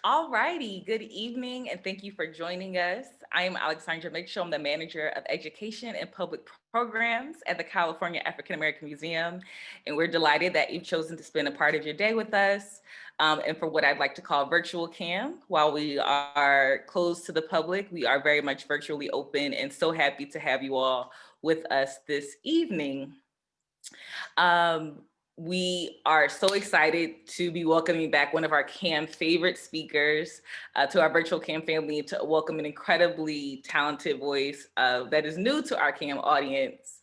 All righty, good evening, and thank you for joining us. I am Alexsandra Mitchell. I'm the manager of education and public programs at the California African American Museum, and we're delighted that you've chosen to spend a part of your day with us. And for what I'd like to call virtual cam, while we are closed to the public, we are very much virtually open and so happy to have you all with us this evening. Um, we are so excited to be welcoming back one of our CAM favorite speakers to our virtual CAM family, to welcome an incredibly talented voice that is new to our CAM audience.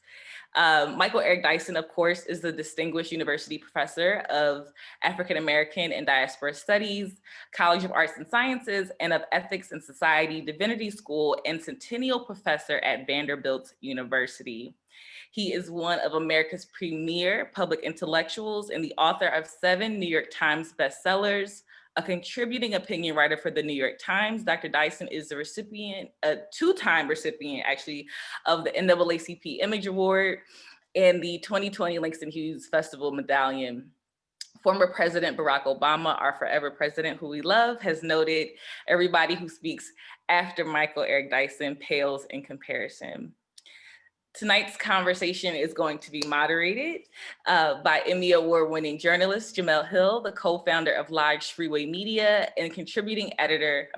Michael Eric Dyson, of course, is the Distinguished University Professor of African American and Diaspora Studies, College of Arts and Sciences, and of Ethics and Society, Divinity School, and Centennial Professor at Vanderbilt University. He is one of America's premier public intellectuals and the author of 7 New York Times bestsellers, a contributing opinion writer for the New York Times. Dr. Dyson is the recipient, a 2-time recipient actually, of the NAACP Image Award and the 2020 Langston Hughes Festival Medallion. Former President Barack Obama, our forever president who we love, has noted, everybody who speaks after Michael Eric Dyson pales in comparison. Tonight's conversation is going to be moderated by Emmy Award-winning journalist Jemele Hill, the co-founder of Large Freeway Media and contributing writer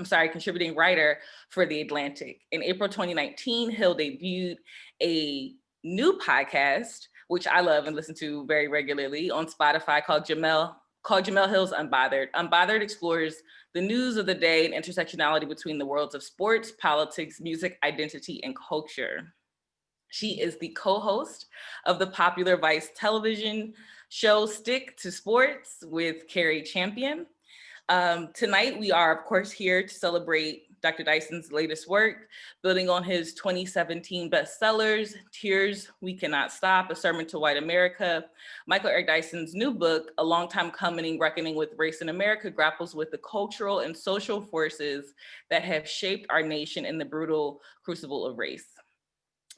for The Atlantic. In April 2019, Hill debuted a new podcast, which I love and listen to very regularly, on Spotify called Jemele Hill's Unbothered. Unbothered explores the news of the day and intersectionality between the worlds of sports, politics, music, identity, and culture. She is the co-host of the popular Vice television show Stick to Sports with Carrie Champion. Tonight, we are, of course, here to celebrate Dr. Dyson's latest work, building on his 2017 bestsellers, Tears We Cannot Stop, A Sermon to White America. Michael Eric Dyson's new book, A Long Time Coming, Reckoning with Race in America, grapples with the cultural and social forces that have shaped our nation in the brutal crucible of race.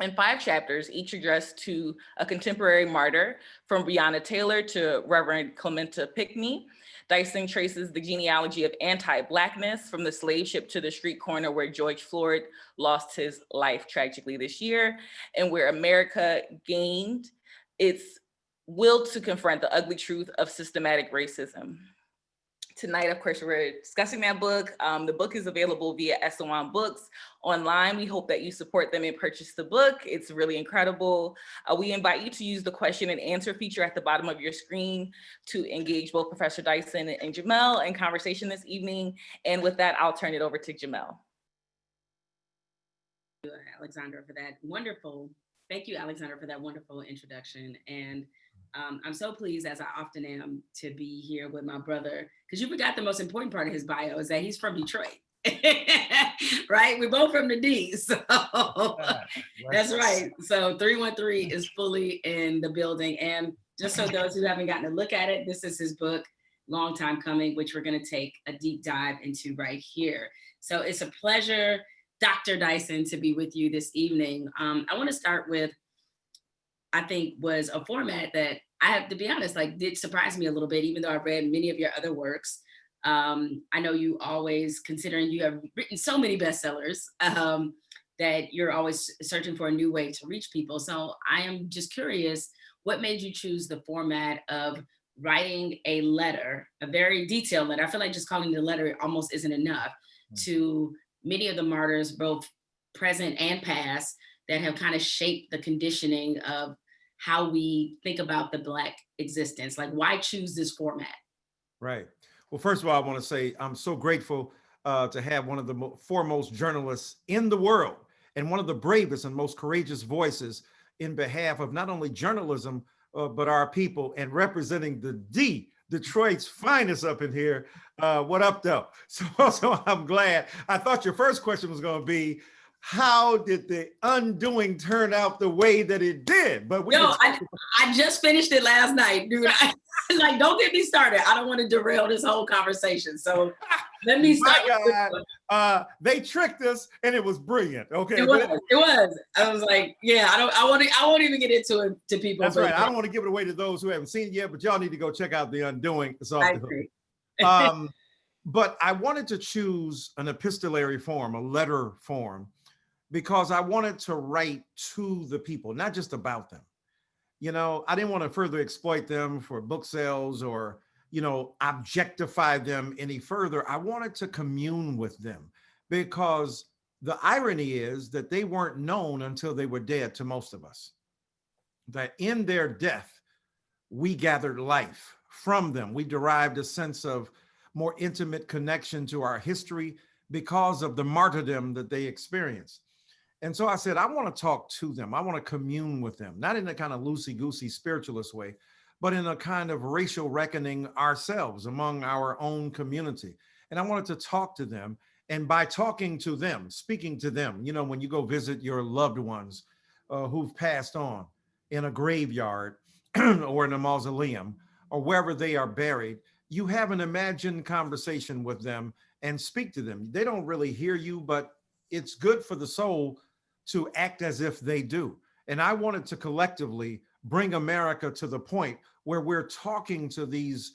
In 5 chapters, each addressed to a contemporary martyr, from Breonna Taylor to Reverend Clementa Pinckney, Dyson traces the genealogy of anti-Blackness from the slave ship to the street corner where George Floyd lost his life tragically this year, and where America gained its will to confront the ugly truth of systematic racism. Tonight, of course, we're discussing that book. The book is available via SON Books online. We hope that you support them and purchase the book. It's really incredible. We invite you to use the question and answer feature at the bottom of your screen to engage both Professor Dyson and Jemele in conversation this evening. And with that, I'll turn it over to Jemele. Thank you, Alexsandra, for that wonderful introduction. And I'm so pleased, as I often am, to be here with my brother, because you forgot the most important part of his bio is that he's from Detroit, right? We're both from the D, so that's right. So 313 is fully in the building. And just so those who haven't gotten to look at it, this is his book, Long Time Coming, which we're going to take a deep dive into right here. So it's a pleasure, Dr. Dyson, to be with you this evening. I want to start with, I think, was a format that I have to be honest, did surprise me a little bit, even though I've read many of your other works. I know you always, considering you have written so many bestsellers, that you're always searching for a new way to reach people. So I am just curious, what made you choose the format of writing a letter, a very detailed letter? I feel like just calling it a letter almost isn't enough, to many of the martyrs, both present and past, that have kind of shaped the conditioning of how we think about the Black existence. Like, why choose this format? Right. Well, first of all, I want to say I'm so grateful to have one of the foremost journalists in the world and one of the bravest and most courageous voices in behalf of not only journalism, but our people, and representing the D, Detroit's finest up in here. What up, though? So I'm glad. I thought your first question was going to be, how did the undoing turn out the way that it did? But I just finished it last night, dude. Don't get me started. I don't want to derail this whole conversation. So let me start. They tricked us, and it was brilliant. Okay, it was. I was like, yeah, I won't even get into it to people. That's right. I don't want to give it away to those who haven't seen it yet, but y'all need to go check out The Undoing. It's off I the agree. hook. But I wanted to choose an epistolary form, a letter form, because I wanted to write to the people, not just about them. You know, I didn't want to further exploit them for book sales or, you know, objectify them any further. I wanted to commune with them because the irony is that they weren't known until they were dead to most of us. That in their death, we gathered life from them. We derived a sense of more intimate connection to our history because of the martyrdom that they experienced. And so I said, I want to talk to them. I want to commune with them, not in a kind of loosey-goosey spiritualist way, but in a kind of racial reckoning ourselves among our own community. And I wanted to talk to them. And by talking to them, speaking to them, you know, when you go visit your loved ones who've passed on in a graveyard or in a mausoleum or wherever they are buried, you have an imagined conversation with them and speak to them. They don't really hear you, but it's good for the soul to act as if they do. And I wanted to collectively bring America to the point where we're talking to these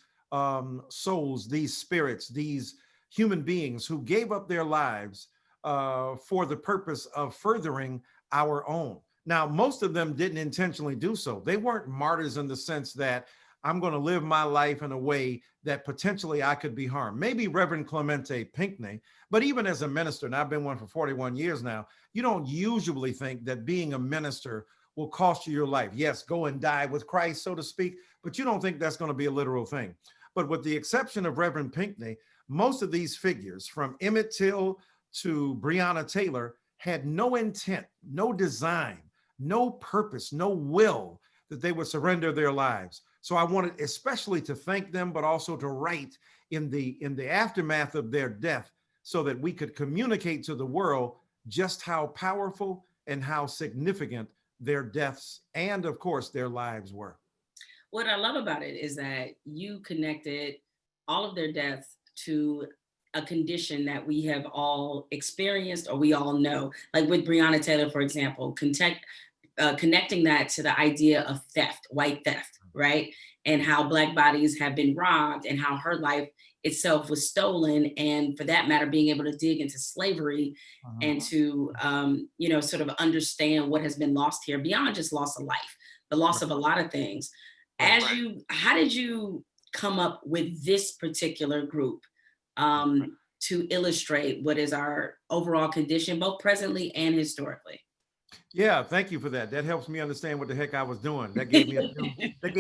souls, these spirits, these human beings who gave up their lives for the purpose of furthering our own. Now, most of them didn't intentionally do so. They weren't martyrs in the sense that I'm going to live my life in a way that potentially I could be harmed. Maybe Reverend Clementa Pinckney, but even as a minister, and I've been one for 41 years now, you don't usually think that being a minister will cost you your life. Yes, go and die with Christ, so to speak, but you don't think that's going to be a literal thing. But with the exception of Reverend Pinckney, most of these figures, from Emmett Till to Breonna Taylor, had no intent, no design, no purpose, no will that they would surrender their lives. So I wanted especially to thank them, but also to write in the aftermath of their death so that we could communicate to the world just how powerful and how significant their deaths and, of course, their lives were. What I love about it is that you connected all of their deaths to a condition that we have all experienced or we all know. Like with Breonna Taylor, for example, connecting that to the idea of theft, white theft, right? And how Black bodies have been robbed and how her life itself was stolen. And for that matter, being able to dig into slavery and to, sort of understand what has been lost here beyond just loss of life, the loss of a lot of things. How did you come up with this particular group to illustrate what is our overall condition, both presently and historically? Yeah, thank you for that. That helps me understand what the heck I was doing. That gave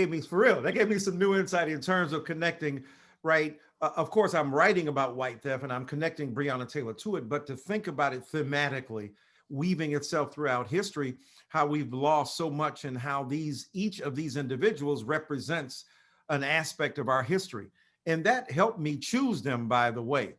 me for real. That gave me some new insight in terms of connecting, right? Of course, I'm writing about white theft and I'm connecting Breonna Taylor to it, but to think about it thematically, weaving itself throughout history, how we've lost so much and how each of these individuals represents an aspect of our history. And that helped me choose them, by the way.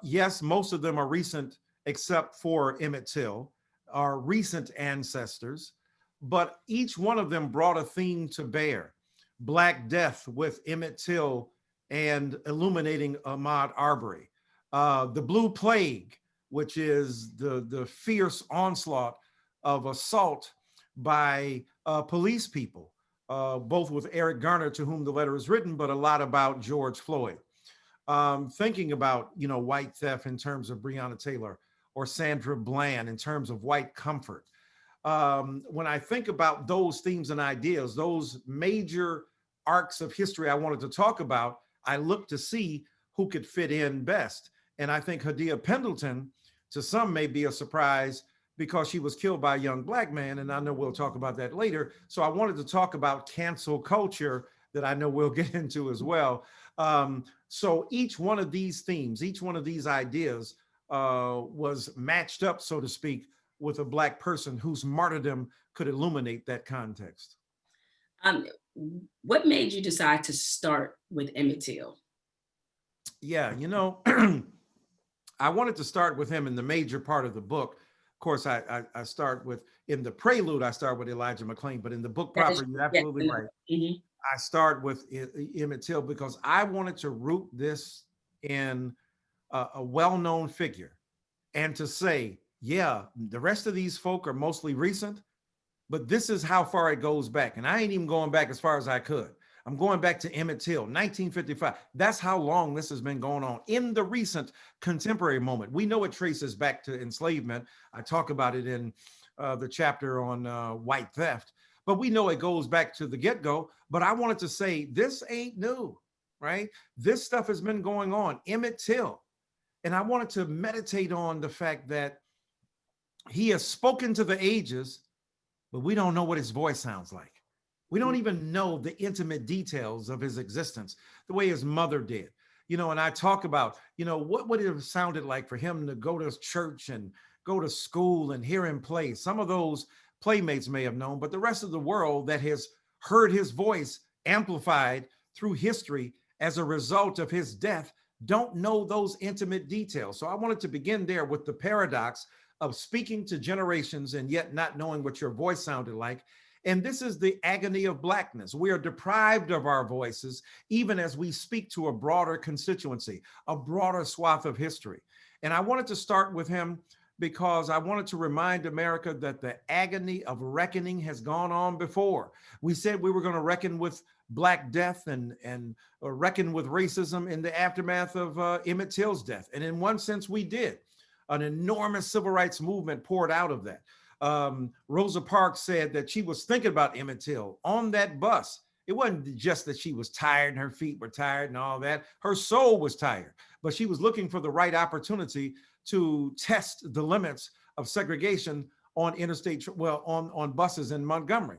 Yes, most of them are recent, except for Emmett Till, are recent ancestors, but each one of them brought a theme to bear. Black Death with Emmett Till and illuminating Ahmaud Arbery. The Blue Plague, which is the fierce onslaught of assault by police people, both with Eric Garner, to whom the letter is written, but a lot about George Floyd. Thinking about, white theft in terms of Breonna Taylor, or Sandra Bland in terms of white comfort. When I think about those themes and ideas, those major arcs of history I wanted to talk about, I look to see who could fit in best. And I think Hadia Pendleton, to some, may be a surprise because she was killed by a young Black man. And I know we'll talk about that later. So I wanted to talk about cancel culture that I know we'll get into as well. So each one of these themes, each one of these ideas was matched up, so to speak, with a Black person whose martyrdom could illuminate that context. What made you decide to start with Emmett Till? Yeah, I wanted to start with him in the major part of the book. Of course, I start with, in the prelude, I start with Elijah McClain, but in the book proper, you're absolutely right. Mm-hmm. I start with Emmett Till because I wanted to root this in a well-known figure and to say, yeah, the rest of these folk are mostly recent, but this is how far it goes back. And I ain't even going back as far as I could. I'm going back to Emmett Till, 1955. That's how long this has been going on in the recent contemporary moment. We know it traces back to enslavement. I talk about it in the chapter on white theft, but we know it goes back to the get-go. But I wanted to say this ain't new, right? This stuff has been going on. Emmett Till. And I wanted to meditate on the fact that he has spoken to the ages, but we don't know what his voice sounds like. We don't even know the intimate details of his existence, the way his mother did. And I talk about, what would it have sounded like for him to go to church and go to school and hear him play? Some of those playmates may have known, but the rest of the world that has heard his voice amplified through history as a result of his death don't know those intimate details. So I wanted to begin there with the paradox of speaking to generations and yet not knowing what your voice sounded like. And this is the agony of Blackness. We are deprived of our voices, even as we speak to a broader constituency, a broader swath of history. And I wanted to start with him because I wanted to remind America that the agony of reckoning has gone on before. We said we were going to reckon with Black death and reckon with racism in the aftermath of Emmett Till's death. And in one sense, we did. An enormous civil rights movement poured out of that. Rosa Parks said that she was thinking about Emmett Till on that bus. It wasn't just that she was tired and her feet were tired and all that. Her soul was tired, but she was looking for the right opportunity to test the limits of segregation on on buses in Montgomery.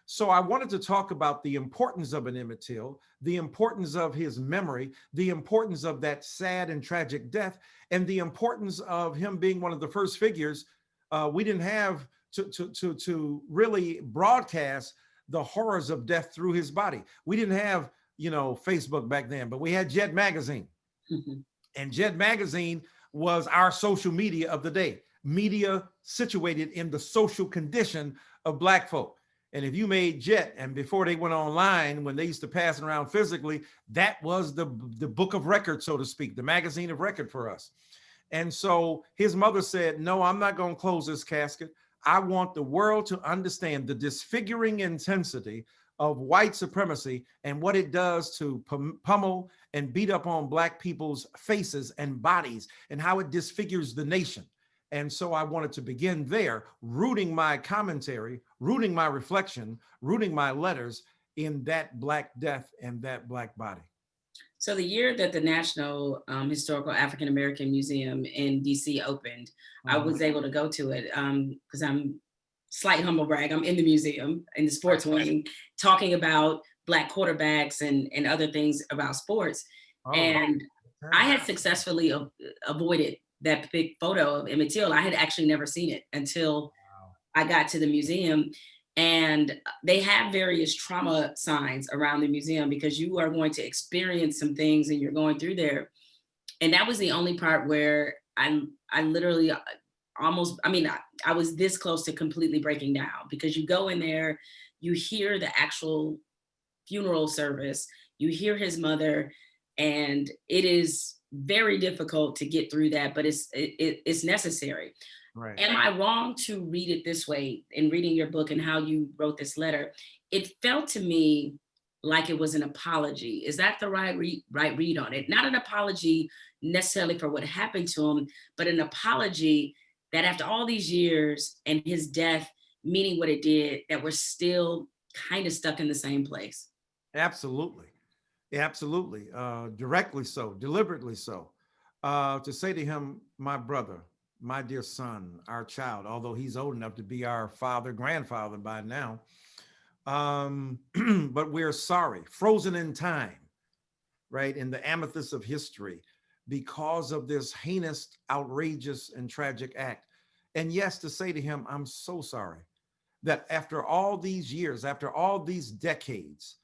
So I wanted to talk about the importance of an Emmett Till, the importance of his memory, the importance of that sad and tragic death, and the importance of him being one of the first figures we didn't have to really broadcast the horrors of death through his body. We didn't have, Facebook back then, but we had Jet Magazine. Mm-hmm. And Jet Magazine was our social media of the day, media situated in the social condition of Black folk. And if you made Jet, and before they went online, when they used to pass it around physically, that was the book of record, so to speak, the magazine of record for us. And so his mother said, no, I'm not going to close this casket. I want the world to understand the disfiguring intensity of white supremacy and what it does to pummel and beat up on Black people's faces and bodies and how it disfigures the nation. And so I wanted to begin there, rooting my commentary, rooting my reflection, rooting my letters in that Black death and that Black body. So the year that the National Historical African American Museum in DC opened, I was able to go to it because slight humble brag, I'm in the museum in the sports wing talking about Black quarterbacks and other things about sports. And I had successfully avoided that big photo of Emmett Till. I had actually never seen it until I got to the museum. And they have various trauma signs around the museum because you are going to experience some things and you're going through there. And that was the only part where I literally almost, I was this close to completely breaking down, because you go in there, you hear the actual funeral service, you hear his mother, and it is very difficult to get through that, but it's necessary. Right. Am I wrong to read it this way in reading your book and how you wrote this letter? It felt to me like it was an apology. Is that the right read on it? Not an apology necessarily for what happened to him, but an apology that after all these years and his death meaning what it did, that we're still kind of stuck in the same place. Absolutely. Absolutely. Directly so, deliberately so. To say to him, my brother, my dear son, our child, although he's old enough to be our grandfather by now, but we're sorry, frozen in time, right, in the amethyst of history, because of this heinous, outrageous, and tragic act. And yes, to say to him, I'm so sorry that after all these years, after all these decades,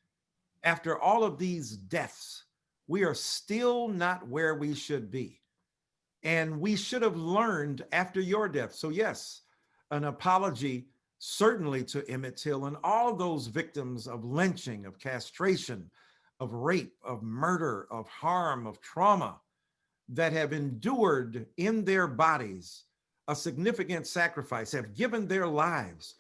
after all of these deaths, we are still not where we should be. And we should have learned after your death. So yes, an apology certainly to Emmett Till and all those victims of lynching, of castration, of rape, of murder, of harm, of trauma that have endured in their bodies a significant sacrifice, have given their lives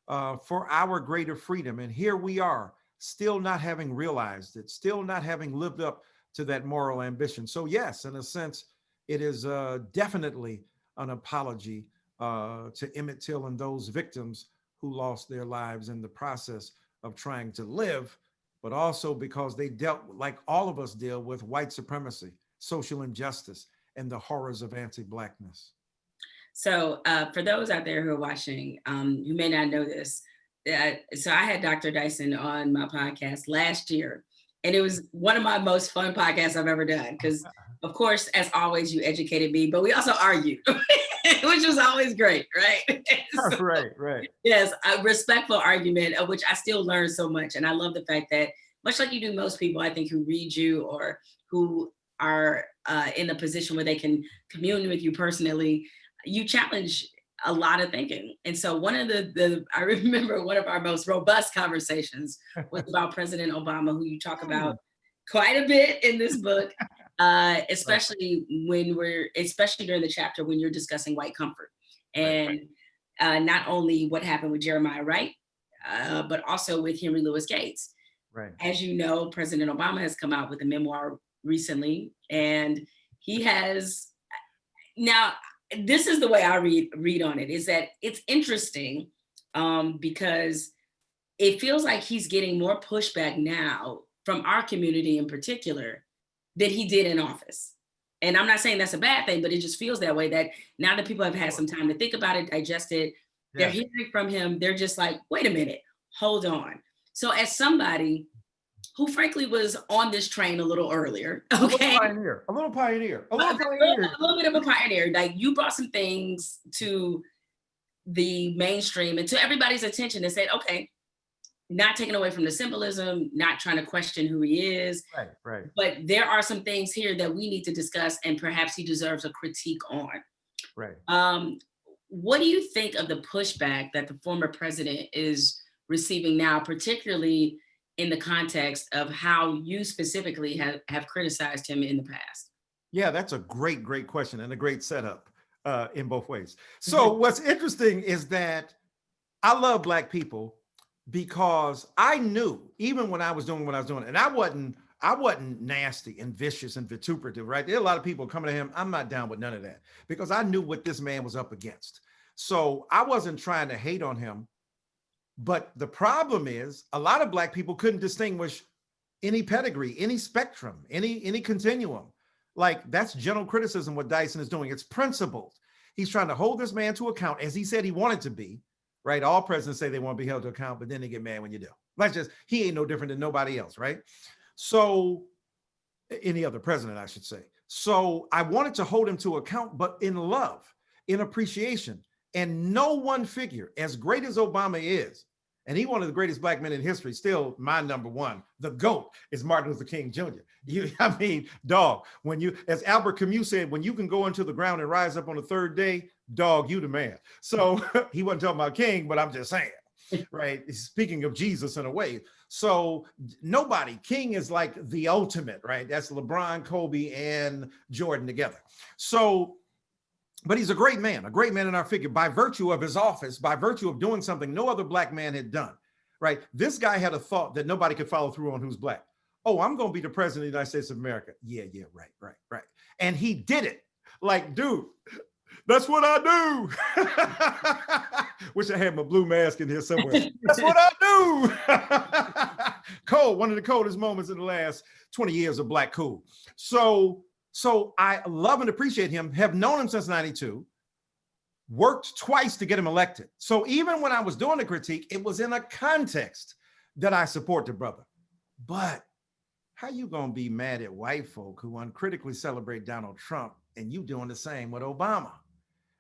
for our greater freedom. And here we are still not having realized it, still not having lived up to that moral ambition. So yes, in a sense, it is definitely an apology to Emmett Till and those victims who lost their lives in the process of trying to live, but also because they dealt, like all of us deal with, white supremacy, social injustice, and the horrors of anti-Blackness. So for those out there who are watching, who may not know this, so I had Dr. Dyson on my podcast last year, and it was one of my most fun podcasts I've ever done because, of course, as always, you educated me, but we also argued, which was always great, right? So, Right. yes, a respectful argument of which I still learn so much. And I love the fact that, much like you do most people, I think, who read you or who are in a position where they can commune with you personally, you challenge a lot of thinking. And so one of I remember one of our most robust conversations was about President Obama, who you talk about quite a bit in this book, especially especially during the chapter when you're discussing white comfort. And not only what happened with Jeremiah Wright, but also with Henry Louis Gates. Right. As you know, President Obama has come out with a memoir recently, and he has now, this is the way I read on it, is that it's interesting because it feels like he's getting more pushback now from our community in particular than he did in office. And I'm not saying that's a bad thing, but it just feels that way, that now that people have had some time to think about it, digest it, they're hearing from him, they're just like, wait a minute, hold on. So as somebody who frankly was on this train a little earlier, okay? A little pioneer. A little bit of a pioneer. Like, you brought some things to the mainstream and to everybody's attention and said, okay, not taking away from the symbolism, not trying to question who he is. Right. But there are some things here that we need to discuss and perhaps he deserves a critique on. Right. What do you think of the pushback that the former president is receiving now, particularly in the context of how you specifically have criticized him in the past? Yeah, that's a great question and a great setup in both ways. So what's interesting is that I love Black people because I knew, even when I was doing what I was doing, and I wasn't nasty and vicious and vituperative, right? There are a lot of people coming to him. I'm not down with none of that because I knew what this man was up against. So I wasn't trying to hate on him. But the problem is a lot of Black people couldn't distinguish any pedigree, any spectrum, any continuum. Like, that's general criticism what Dyson is doing. It's principled. He's trying to hold this man to account as he said he wanted to be, right? All presidents say they want to be held to account, but then they get mad when you do. He ain't no different than nobody else, right? So, any other president, I should say. So I wanted to hold him to account, but in love, in appreciation. And no one figure, as great as Obama is, and he's one of the greatest Black men in history, still my number one, the GOAT, is Martin Luther King Jr. When you, as Albert Camus said, when you can go into the ground and rise up on the third day, dog, you the man. So he wasn't talking about King, but I'm just saying, right? Speaking of Jesus in a way. So King is like the ultimate, right? That's LeBron, Kobe, and Jordan together. So, but he's a great man in our figure by virtue of his office, by virtue of doing something no other Black man had done, right? This guy had a thought that nobody could follow through on who's Black. Oh, I'm going to be the president of the United States of America. Yeah, right. And he did it. Like, dude, that's what I do. Wish I had my blue mask in here somewhere. That's what I do. Cold, one of the coldest moments in the last 20 years of Black cool. So I love and appreciate him, have known him since 92, worked twice to get him elected. So even when I was doing the critique, it was in a context that I support the brother. But how you gonna be mad at white folk who uncritically celebrate Donald Trump and you doing the same with Obama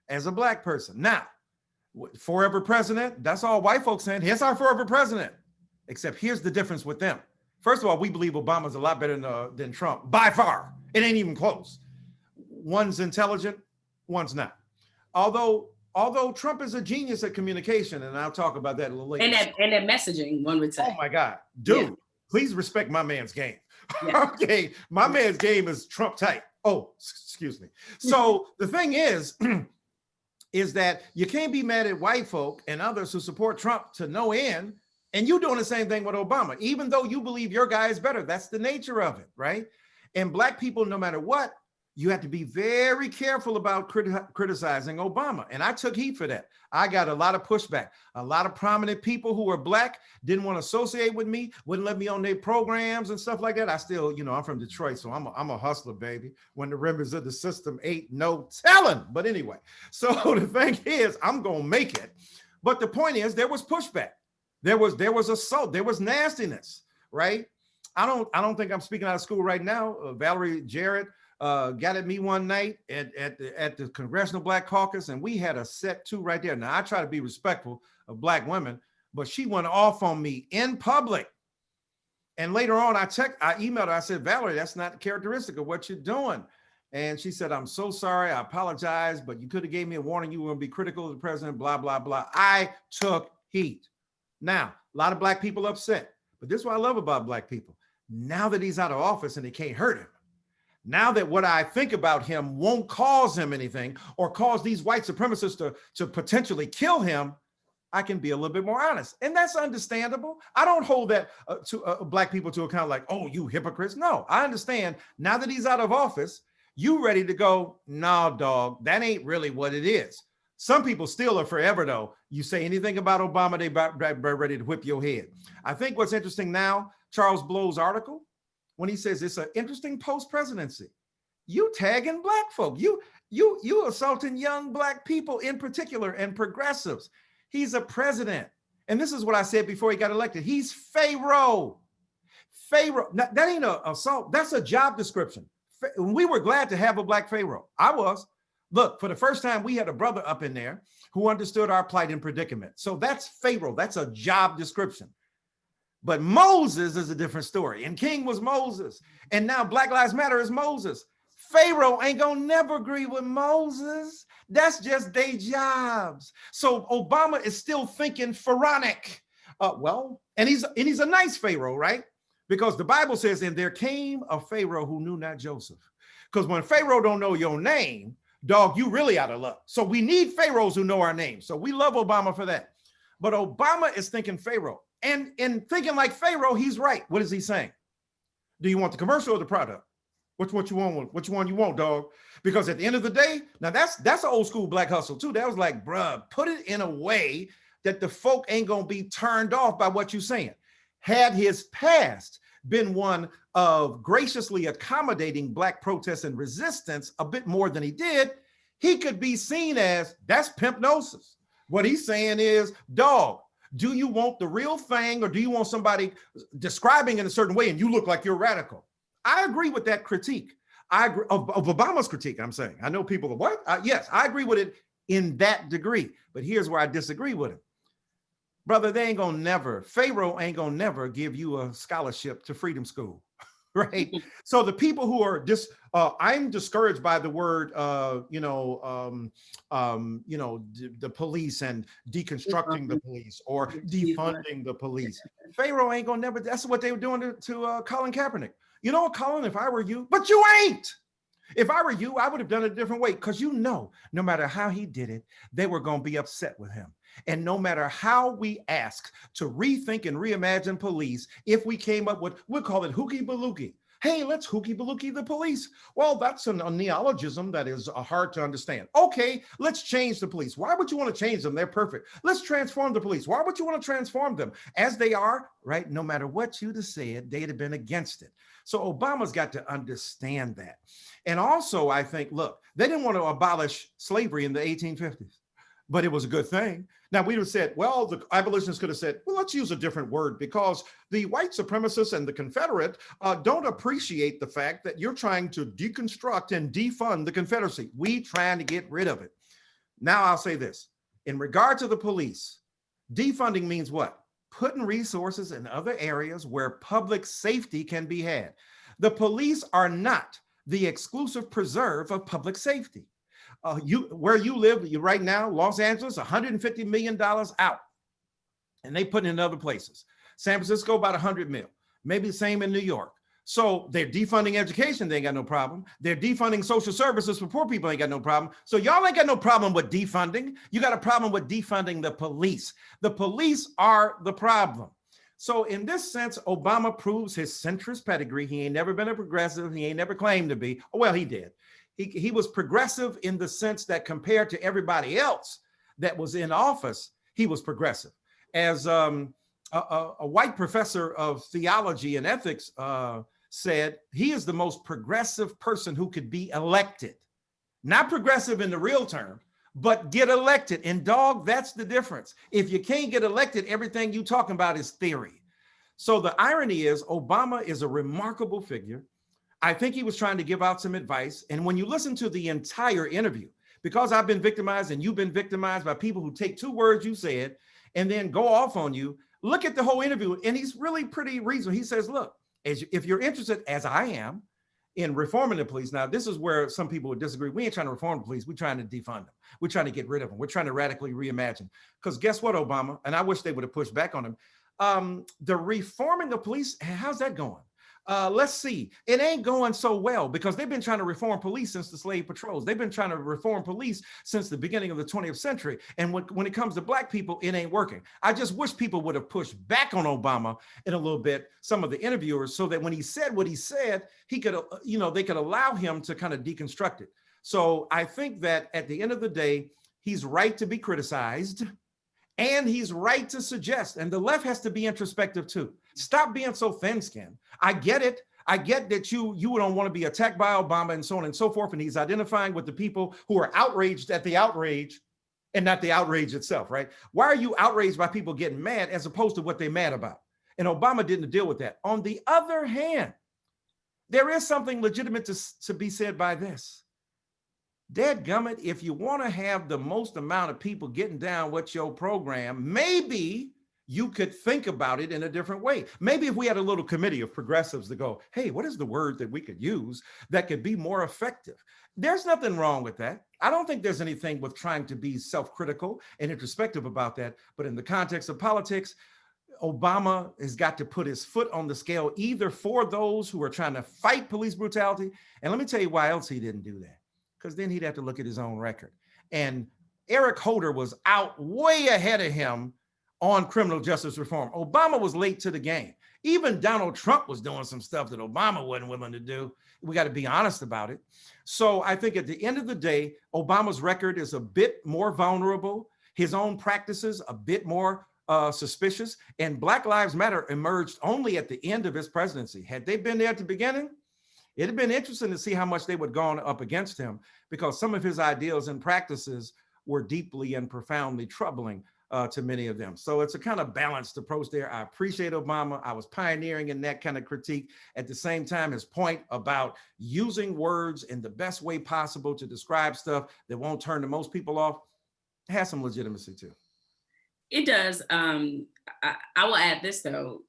as a Black person? Now, forever president, that's all white folks saying. Here's our forever president. Except here's the difference with them. First of all, we believe Obama's a lot better than Trump, by far. It ain't even close. One's intelligent, one's not. Although Trump is a genius at communication, and I'll talk about that a little later. And that messaging, one would say. Oh my God, dude, please respect my man's game. Yeah. Okay, my man's game is Trump tight. Oh, excuse me. So the thing is that you can't be mad at white folk and others who support Trump to no end And you doing the same thing with Obama, even though you believe your guy is better. That's the nature of it, right? And Black people, no matter what, you have to be very careful about criticizing Obama. And I took heat for that. I got a lot of pushback. A lot of prominent people who were Black didn't want to associate with me, wouldn't let me on their programs and stuff like that. I still, I'm from Detroit, so I'm a hustler, baby. When the members of the system ain't no telling. But anyway, so the thing is, I'm going to make it. But the point is, there was pushback. There was assault. There was nastiness, right? I don't think I'm speaking out of school right now. Valerie Jarrett got at me one night at the Congressional Black Caucus, and we had a set two right there. Now, I try to be respectful of Black women, but she went off on me in public. And later on, I emailed her. I said, Valerie, that's not characteristic of what you're doing. And she said, I'm so sorry. I apologize, but you could have gave me a warning. You were going to be critical of the president, blah, blah, blah. I took heat. Now, a lot of Black people upset, but this is what I love about Black people. Now that he's out of office and it can't hurt him, now that what I think about him won't cause him anything or cause these white supremacists to potentially kill him, I can be a little bit more honest. And that's understandable. I don't hold that to Black people to account like, oh, you hypocrites. No, I understand now that he's out of office, you ready to go, nah, dog, that ain't really what it is. Some people still are forever, though. You say anything about Obama, they're ready to whip your head. I think what's interesting now, Charles Blow's article, when he says it's an interesting post-presidency, you tagging Black folk, you assaulting young Black people in particular and progressives. He's a president. And this is what I said before he got elected. He's Pharaoh. Pharaoh, now, that ain't an assault. That's a job description. We were glad to have a Black Pharaoh. I was. Look, for the first time, we had a brother up in there who understood our plight and predicament. So that's Pharaoh. That's a job description. But Moses is a different story. And King was Moses. And now Black Lives Matter is Moses. Pharaoh ain't gonna never agree with Moses. That's just their jobs. So Obama is still thinking pharaonic. And he's a nice Pharaoh, right? Because the Bible says, and there came a Pharaoh who knew not Joseph. Because when Pharaoh don't know your name, dog, you really out of luck. So we need Pharaohs who know our name. So we love Obama for that. But Obama is thinking Pharaoh. And in thinking like Pharaoh, he's right. What is he saying? Do you want the commercial or the product? Which you want? Which one you want, dog? Because at the end of the day, now that's an old school Black hustle too. That was like, bruh, put it in a way that the folk ain't gonna be turned off by what you're saying. Had his past been one of graciously accommodating Black protests and resistance a bit more than he did, he could be seen as, that's pimpnosis. What he's saying is, dog, do you want the real thing or do you want somebody describing in a certain way and you look like you're radical? I agree with that critique. I agree of Obama's critique, I'm saying. I know people are what? Yes, I agree with it in that degree, but here's where I disagree with him. Brother, Pharaoh ain't gonna never give you a scholarship to Freedom School, right? So the people who are I'm discouraged by the word, the police and deconstructing the police or defunding the police. Pharaoh ain't gonna never, that's what they were doing to Colin Kaepernick. You know what, Colin, if I were you, but you ain't. If I were you, I would have done it a different way because no matter how he did it, they were gonna be upset with him. And no matter how we ask to rethink and reimagine police, if we came up with, we'll call it hooky balooky. Hey, let's hooky balooky the police. Well, that's a neologism that is hard to understand. Okay, let's change the police. Why would you want to change them? They're perfect. Let's transform the police. Why would you want to transform them? As they are, right? No matter what you'd have said, they'd have been against it. So Obama's got to understand that. And also, I think, look, they didn't want to abolish slavery in the 1850s. But it was a good thing. Now we would have said, well, the abolitionists could have said, well, let's use a different word because the white supremacists and the Confederate don't appreciate the fact that you're trying to deconstruct and defund the Confederacy. We trying to get rid of it. Now I'll say this, in regard to the police, defunding means what? Putting resources in other areas where public safety can be had. The police are not the exclusive preserve of public safety. Where you live right now, Los Angeles, $150 million out. And they put it in other places. San Francisco, about 100 mil. Maybe the same in New York. So they're defunding education, they ain't got no problem. They're defunding social services for poor people, ain't got no problem. So y'all ain't got no problem with defunding. You got a problem with defunding the police. The police are the problem. So in this sense, Obama proves his centrist pedigree. He ain't never been a progressive. He ain't never claimed to be. Well, he did. He was progressive in the sense that compared to everybody else that was in office, he was progressive. As a white professor of theology and ethics said, he is the most progressive person who could be elected. Not progressive in the real term, but get elected. And dog, that's the difference. If you can't get elected, everything you talking about is theory. So the irony is Obama is a remarkable figure. I think he was trying to give out some advice. And when you listen to the entire interview, because I've been victimized and you've been victimized by people who take two words you said and then go off on you, look at the whole interview. And he's really pretty reasonable. He says, look, if you're interested, as I am, in reforming the police. Now, this is where some people would disagree. We ain't trying to reform the police. We're trying to defund them. We're trying to get rid of them. We're trying to radically reimagine. Because guess what, Obama? And I wish they would have pushed back on him. The reforming of police, how's that going? Let's see. It ain't going so well because they've been trying to reform police since the slave patrols. They've been trying to reform police since the beginning of the 20th century. And when it comes to Black people, it ain't working. I just wish people would have pushed back on Obama in a little bit, some of the interviewers, so that when he said what he said, he could, they could allow him to kind of deconstruct it. So I think that at the end of the day, he's right to be criticized. And he's right to suggest, and the left has to be introspective too. Stop being so thin-skinned. I get it. I get that you don't want to be attacked by Obama and so on and so forth. And he's identifying with the people who are outraged at the outrage and not the outrage itself, right? Why are you outraged by people getting mad as opposed to what they're mad about? And Obama didn't deal with that. On the other hand, there is something legitimate to be said by this. Dadgummit, if you want to have the most amount of people getting down with your program, maybe you could think about it in a different way. Maybe if we had a little committee of progressives to go, hey, what is the word that we could use that could be more effective? There's nothing wrong with that. I don't think there's anything with trying to be self-critical and introspective about that. But in the context of politics, Obama has got to put his foot on the scale, either for those who are trying to fight police brutality. And let me tell you why else he didn't do that. Because then he'd have to look at his own record. And Eric Holder was out way ahead of him on criminal justice reform. Obama was late to the game. Even Donald Trump was doing some stuff that Obama wasn't willing to do. We got to be honest about it. So I think at the end of the day, Obama's record is a bit more vulnerable. His own practices a bit more suspicious. And Black Lives Matter emerged only at the end of his presidency. Had they been there at the beginning, it'd have been interesting to see how much they would have gone up against him, because some of his ideals and practices were deeply and profoundly troubling to many of them. So it's a kind of balanced approach there. I appreciate Obama. I was pioneering in that kind of critique. At the same time, his point about using words in the best way possible to describe stuff that won't turn to most people off has some legitimacy too. It does. I will add this though.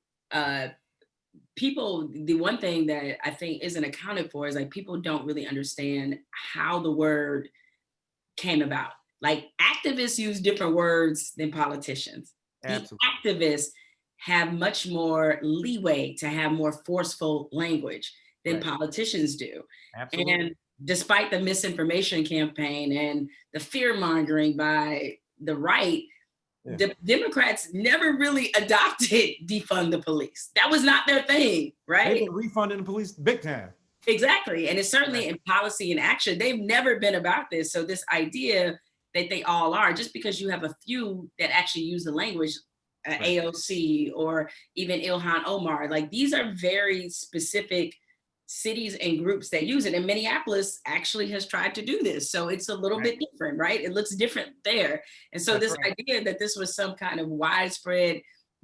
People, the one thing that I think isn't accounted for is like people don't really understand how the word came about. Like activists use different words than politicians. Absolutely. The activists have much more leeway to have more forceful language than politicians do. Absolutely. And despite the misinformation campaign and the fear mongering by the right, the Democrats never really adopted defund the police. That was not their thing, right? They were refunding the police big time. Exactly. And it's certainly in policy and action. They've never been about this. So this idea that they all are, just because you have a few that actually use the language, AOC or even Ilhan Omar, like these are very specific cities and groups that use it. And Minneapolis actually has tried to do this. So it's a little bit different, right? It looks different there. And so this idea that this was some kind of widespread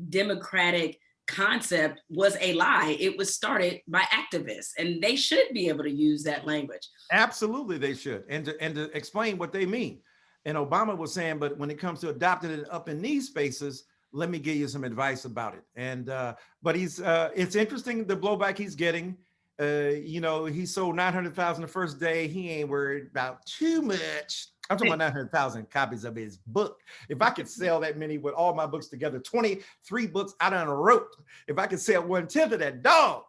democratic concept was a lie. It was started by activists, and they should be able to use that language. Absolutely, they should. And to explain what they mean. And Obama was saying, but when it comes to adopting it up in these spaces, let me give you some advice about it. And but it's interesting the blowback he's getting. He sold 900,000 the first day. He ain't worried about too much. I'm talking about 900,000 copies of his book. If I could sell that many with all my books together, 23 books I done wrote. If I could sell 1/10 of that dog,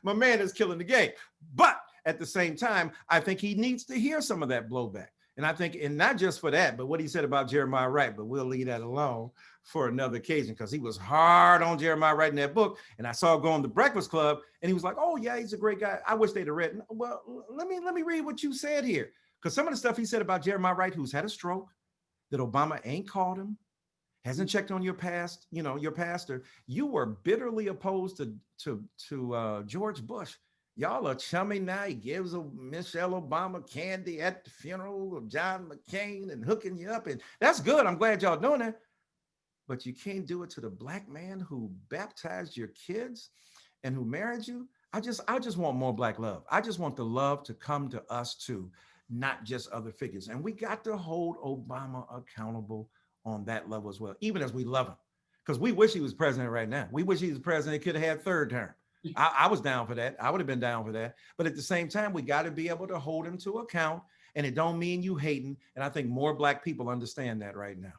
my man is killing the game. But at the same time, I think he needs to hear some of that blowback. And I think, and not just for that, but what he said about Jeremiah Wright, but we'll leave that alone for another occasion, because he was hard on Jeremiah Wright in that book. And I saw him go on the Breakfast Club and he was like, oh yeah, he's a great guy. I wish they'd have read. Well, let me read what you said here. Because some of the stuff he said about Jeremiah Wright, who's had a stroke, that Obama ain't called him, hasn't checked on your past, your pastor. You were bitterly opposed to George Bush. Y'all are chummy now. He gives Michelle Obama candy at the funeral of John McCain and hooking you up. And that's good. I'm glad y'all doing that. But you can't do it to the Black man who baptized your kids and who married you. I just want more Black love. I just want the love to come to us too, not just other figures. And we got to hold Obama accountable on that level as well, even as we love him. Because we wish he was president right now. We wish he was president, he could have had third term. I was down for that. I would have been down for that. But at the same time, we got to be able to hold him to account. And it don't mean you hating. And I think more Black people understand that right now.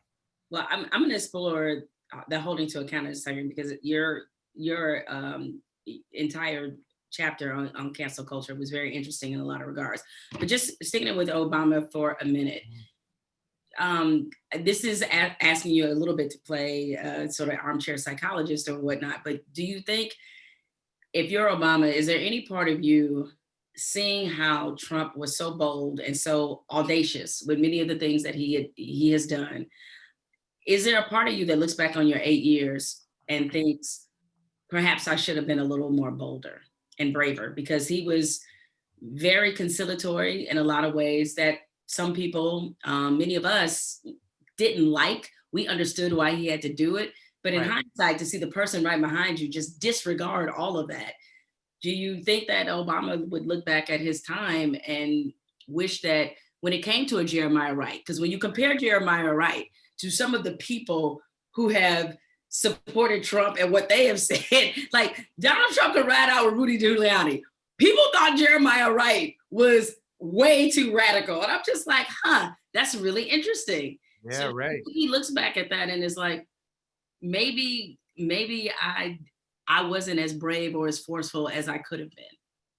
Well, I'm going to explore the holding to account in a second, because your entire chapter on cancel culture was very interesting in a lot of regards. But just sticking with Obama for a minute, this is asking you a little bit to play sort of armchair psychologist or whatnot. But do you think, if you're Obama, is there any part of you seeing how Trump was so bold and so audacious with many of the things that he has done? Is there a part of you that looks back on your 8 years and thinks, perhaps I should have been a little more bolder and braver? Because he was very conciliatory in a lot of ways that some people, many of us, didn't like. We understood why he had to do it. But in hindsight, to see the person right behind you just disregard all of that, do you think that Obama would look back at his time and wish that when it came to a Jeremiah Wright, because when you compare Jeremiah Wright to some of the people who have supported Trump and what they have said, like Donald Trump could ride out with Rudy Giuliani. People thought Jeremiah Wright was way too radical. And I'm just like, that's really interesting. Yeah, so right. He looks back at that and is like, maybe I wasn't as brave or as forceful as I could have been.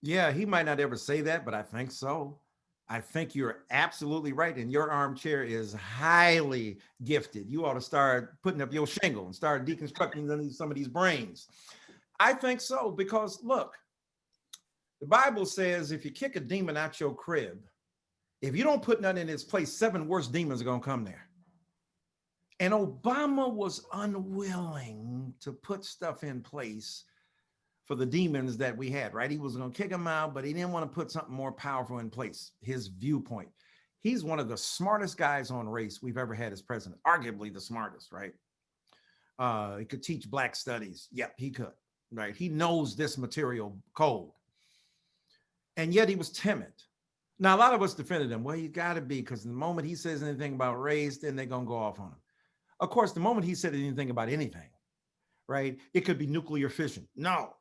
Yeah, he might not ever say that, but I think so. I think you're absolutely right. And your armchair is highly gifted. You ought to start putting up your shingle and start deconstructing some of these brains. I think so, because look, the Bible says if you kick a demon out your crib, if you don't put nothing in its place, 7 worse demons are going to come there. And Obama was unwilling to put stuff in place for the demons that we had, right? He was going to kick them out, but he didn't want to put something more powerful in place, his viewpoint. He's one of the smartest guys on race we've ever had as president, arguably the smartest, right? He could teach Black studies. Yep, he could, right? He knows this material cold. And yet he was timid. Now, a lot of us defended him. Well, you got to be, because the moment he says anything about race, then they're going to go off on him. Of course, the moment he said anything about anything, right? It could be nuclear fission. No,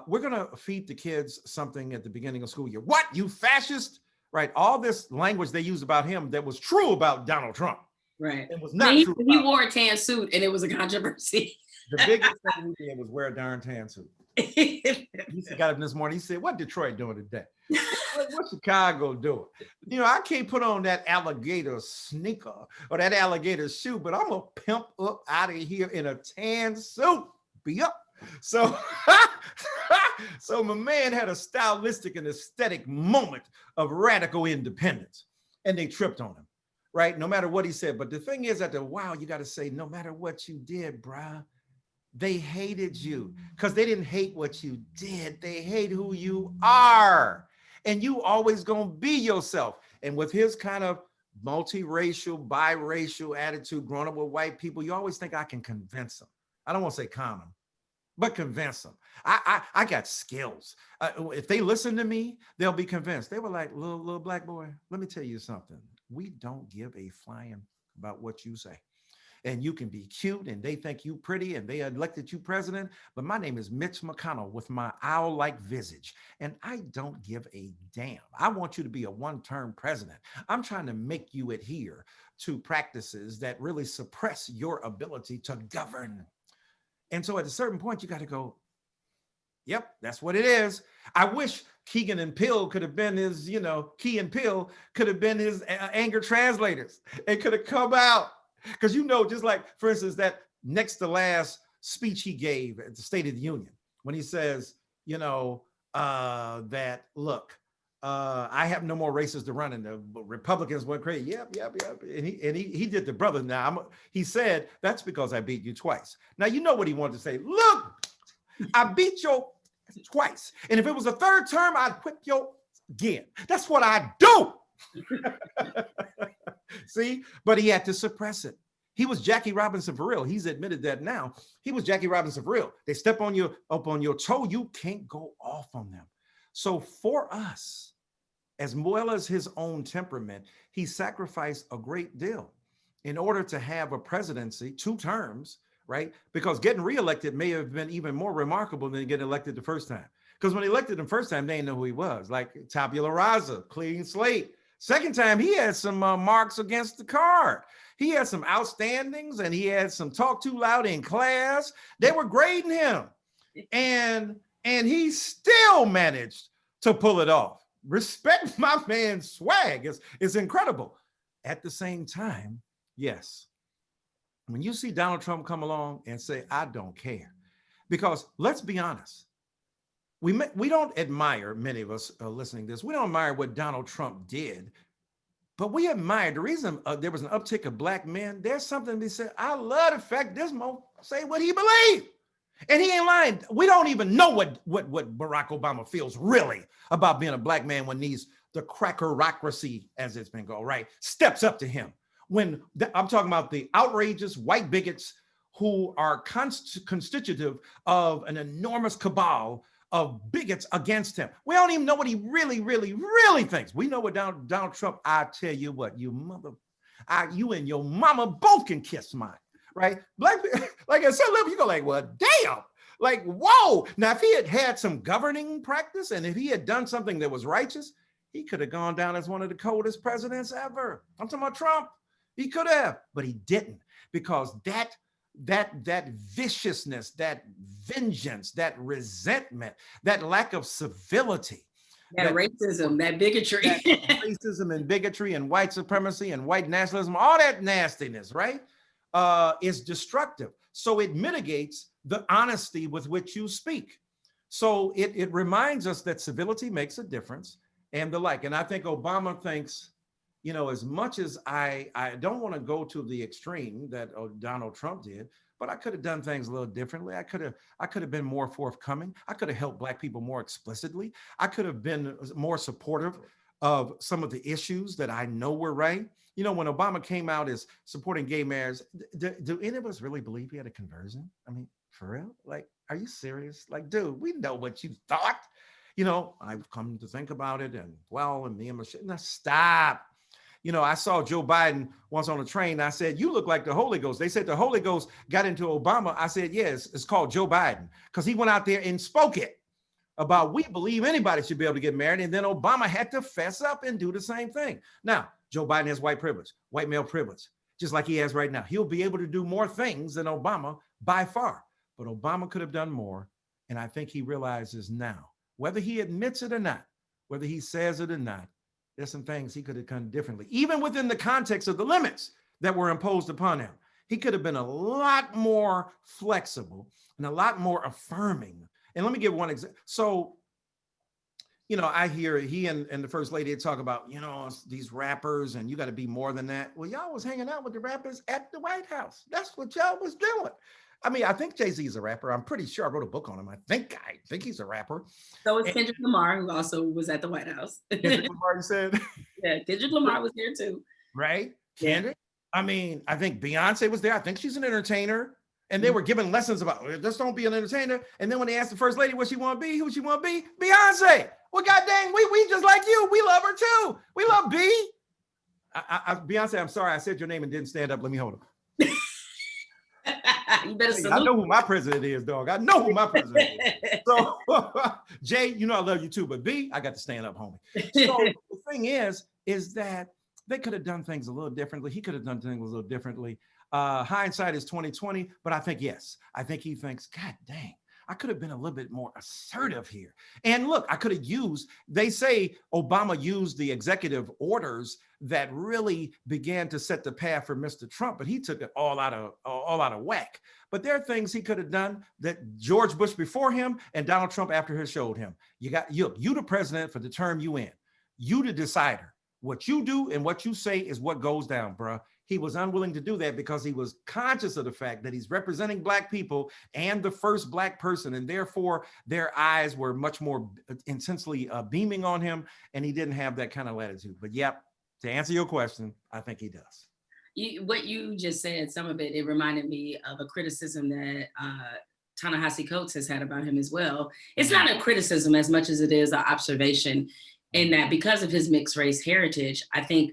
we're going to feed the kids something at the beginning of school year. What, you fascist? Right? All this language they used about him that was true about Donald Trump. Right. It was not true. He wore a tan suit and it was a controversy. The biggest thing he did was wear a darn tan suit. He got up this morning. He said, what Detroit doing today? What Chicago doing? I can't put on that alligator sneaker or that alligator shoe, but I'm going to pimp up out of here in a tan suit. Be up. So, so my man had a stylistic and aesthetic moment of radical independence, and they tripped on him, right? No matter what he said. But the thing is, after a while, you got to say, no matter what you did, bruh, they hated you, because they didn't hate what you did. They hate who you are. And you always gonna be yourself. And with his kind of multiracial, biracial attitude, growing up with white people, you always think I can convince them. I don't want to say calm them, but convince them. I got skills. If they listen to me, they'll be convinced. They were like, little Black boy, let me tell you something. We don't give a flying about what you say. And you can be cute and they think you pretty and they elected you president. But my name is Mitch McConnell with my owl-like visage. And I don't give a damn. I want you to be a one-term president. I'm trying to make you adhere to practices that really suppress your ability to govern. And so at a certain point, you got to go, Yep, that's what it is. I wish Keegan and Pill could have been his, Key and Pill could have been his anger translators. It could have come out. Because, just like, for instance, that next to last speech he gave at the State of the Union, when he says, that, look, I have no more races to run, and the Republicans went crazy. Yep. And he did the brother. Now, he said, that's because I beat you twice. Now, you know what he wanted to say. Look, I beat you twice. And if it was a third term, I'd whip you again. That's what I do. See, but he had to suppress it. He was Jackie Robinson for real. He's admitted that now. He was Jackie Robinson for real. They step on your toe, you can't go off on them. So for us, as well as his own temperament, he sacrificed a great deal in order to have a presidency, 2 terms, right? Because getting reelected may have been even more remarkable than getting elected the first time. Because when they elected him first time, they didn't know who he was, like tabula rasa, clean slate. Second time, he had some marks against the card. He had some outstandings, and he had some talk too loud in class. They were grading him, and he still managed to pull it off. Respect my man's swag. It's incredible. At the same time, yes, when you see Donald Trump come along and say, I don't care, because let's be honest, we don't admire, many of us listening to this, we don't admire what Donald Trump did, but we admire the reason there was an uptick of Black men. There's something to be said. I love the fact this mo say what he believed. And he ain't lying. We don't even know what Barack Obama feels really about being a Black man when the crackerocracy, as it's been called, right, steps up to him. When I'm talking about the outrageous white bigots who are constitutive of an enormous cabal of bigots against him. We don't even know what he really, really, really thinks. We know what Donald Trump, I tell you what, you and your mama both can kiss mine, right? Black people, like at some level, you go like, well, damn, like, whoa. Now, if he had had some governing practice and if he had done something that was righteous, he could have gone down as one of the coldest presidents ever. I'm talking about Trump. He could have, but he didn't, because that viciousness, that vengeance, that resentment, that lack of civility, that racism, that bigotry, that racism and bigotry and white supremacy and white nationalism, all that nastiness, right, is destructive. So it mitigates the honesty with which you speak. So it reminds us that civility makes a difference and the like. And I think Obama thinks, as much as I don't want to go to the extreme that Donald Trump did, but I could have done things a little differently. I could have been more forthcoming. I could have helped Black people more explicitly. I could have been more supportive of some of the issues that I know were right. When Obama came out as supporting gay marriage, do any of us really believe he had a conversion? I mean, for real? Like, are you serious? Like, dude, we know what you thought. I've come to think about it, and me and Michelle, now stop. I saw Joe Biden once on a train. I said, you look like the Holy Ghost. They said the Holy Ghost got into Obama. I said, yes, it's called Joe Biden, because he went out there and spoke it about, we believe anybody should be able to get married. And then Obama had to fess up and do the same thing. Now, Joe Biden has white privilege, white male privilege, just like he has right now. He'll be able to do more things than Obama by far, but Obama could have done more. And I think he realizes now, whether he admits it or not, whether he says it or not, there's some things he could have done differently, even within the context of the limits that were imposed upon him. He could have been a lot more flexible and a lot more affirming. And let me give one example. So, I hear he and the First Lady talk about, these rappers, and you got to be more than that. Well, y'all was hanging out with the rappers at the White House. That's what y'all was doing. I mean, I think Jay-Z is a rapper. I'm pretty sure I wrote a book on him. I think he's a rapper. So is Kendrick Lamar, who also was at the White House. Kendrick Lamar said. Yeah, Kendrick Lamar was here too. Right? Kendrick. Yeah. I mean, I think Beyonce was there. I think she's an entertainer. And they were giving lessons about, just don't be an entertainer. And then when they asked the First Lady what she want to be, who she want to be, Beyonce. Well, goddamn, we just like you. We love her too. We love B. Beyonce, I'm sorry, I said your name and didn't stand up. Let me hold her. You better salute. I know who my president is, dog. I know who my president is. So, Jay, I love you too, but B, I got to stand up, homie. So the thing is that they could have done things a little differently. He could have done things a little differently. Hindsight is 2020, but I think, yes, I think he thinks, God dang, I could have been a little bit more assertive here. And look, I could have they say Obama used the executive orders that really began to set the path for Mr. Trump, but he took it all out of whack. But there are things he could have done that George Bush before him and Donald Trump after him showed him. You the president for the term you in. You the decider. What you do and what you say is what goes down, bruh. He was unwilling to do that because he was conscious of the fact that he's representing Black people and the first Black person, and therefore their eyes were much more intensely beaming on him, and he didn't have that kind of latitude. But yep, to answer your question, I think he does. What you just said, some of it reminded me of a criticism that Ta-Nehisi Coates has had about him as well. It's not a criticism as much as it is an observation, in that because of his mixed race heritage, I think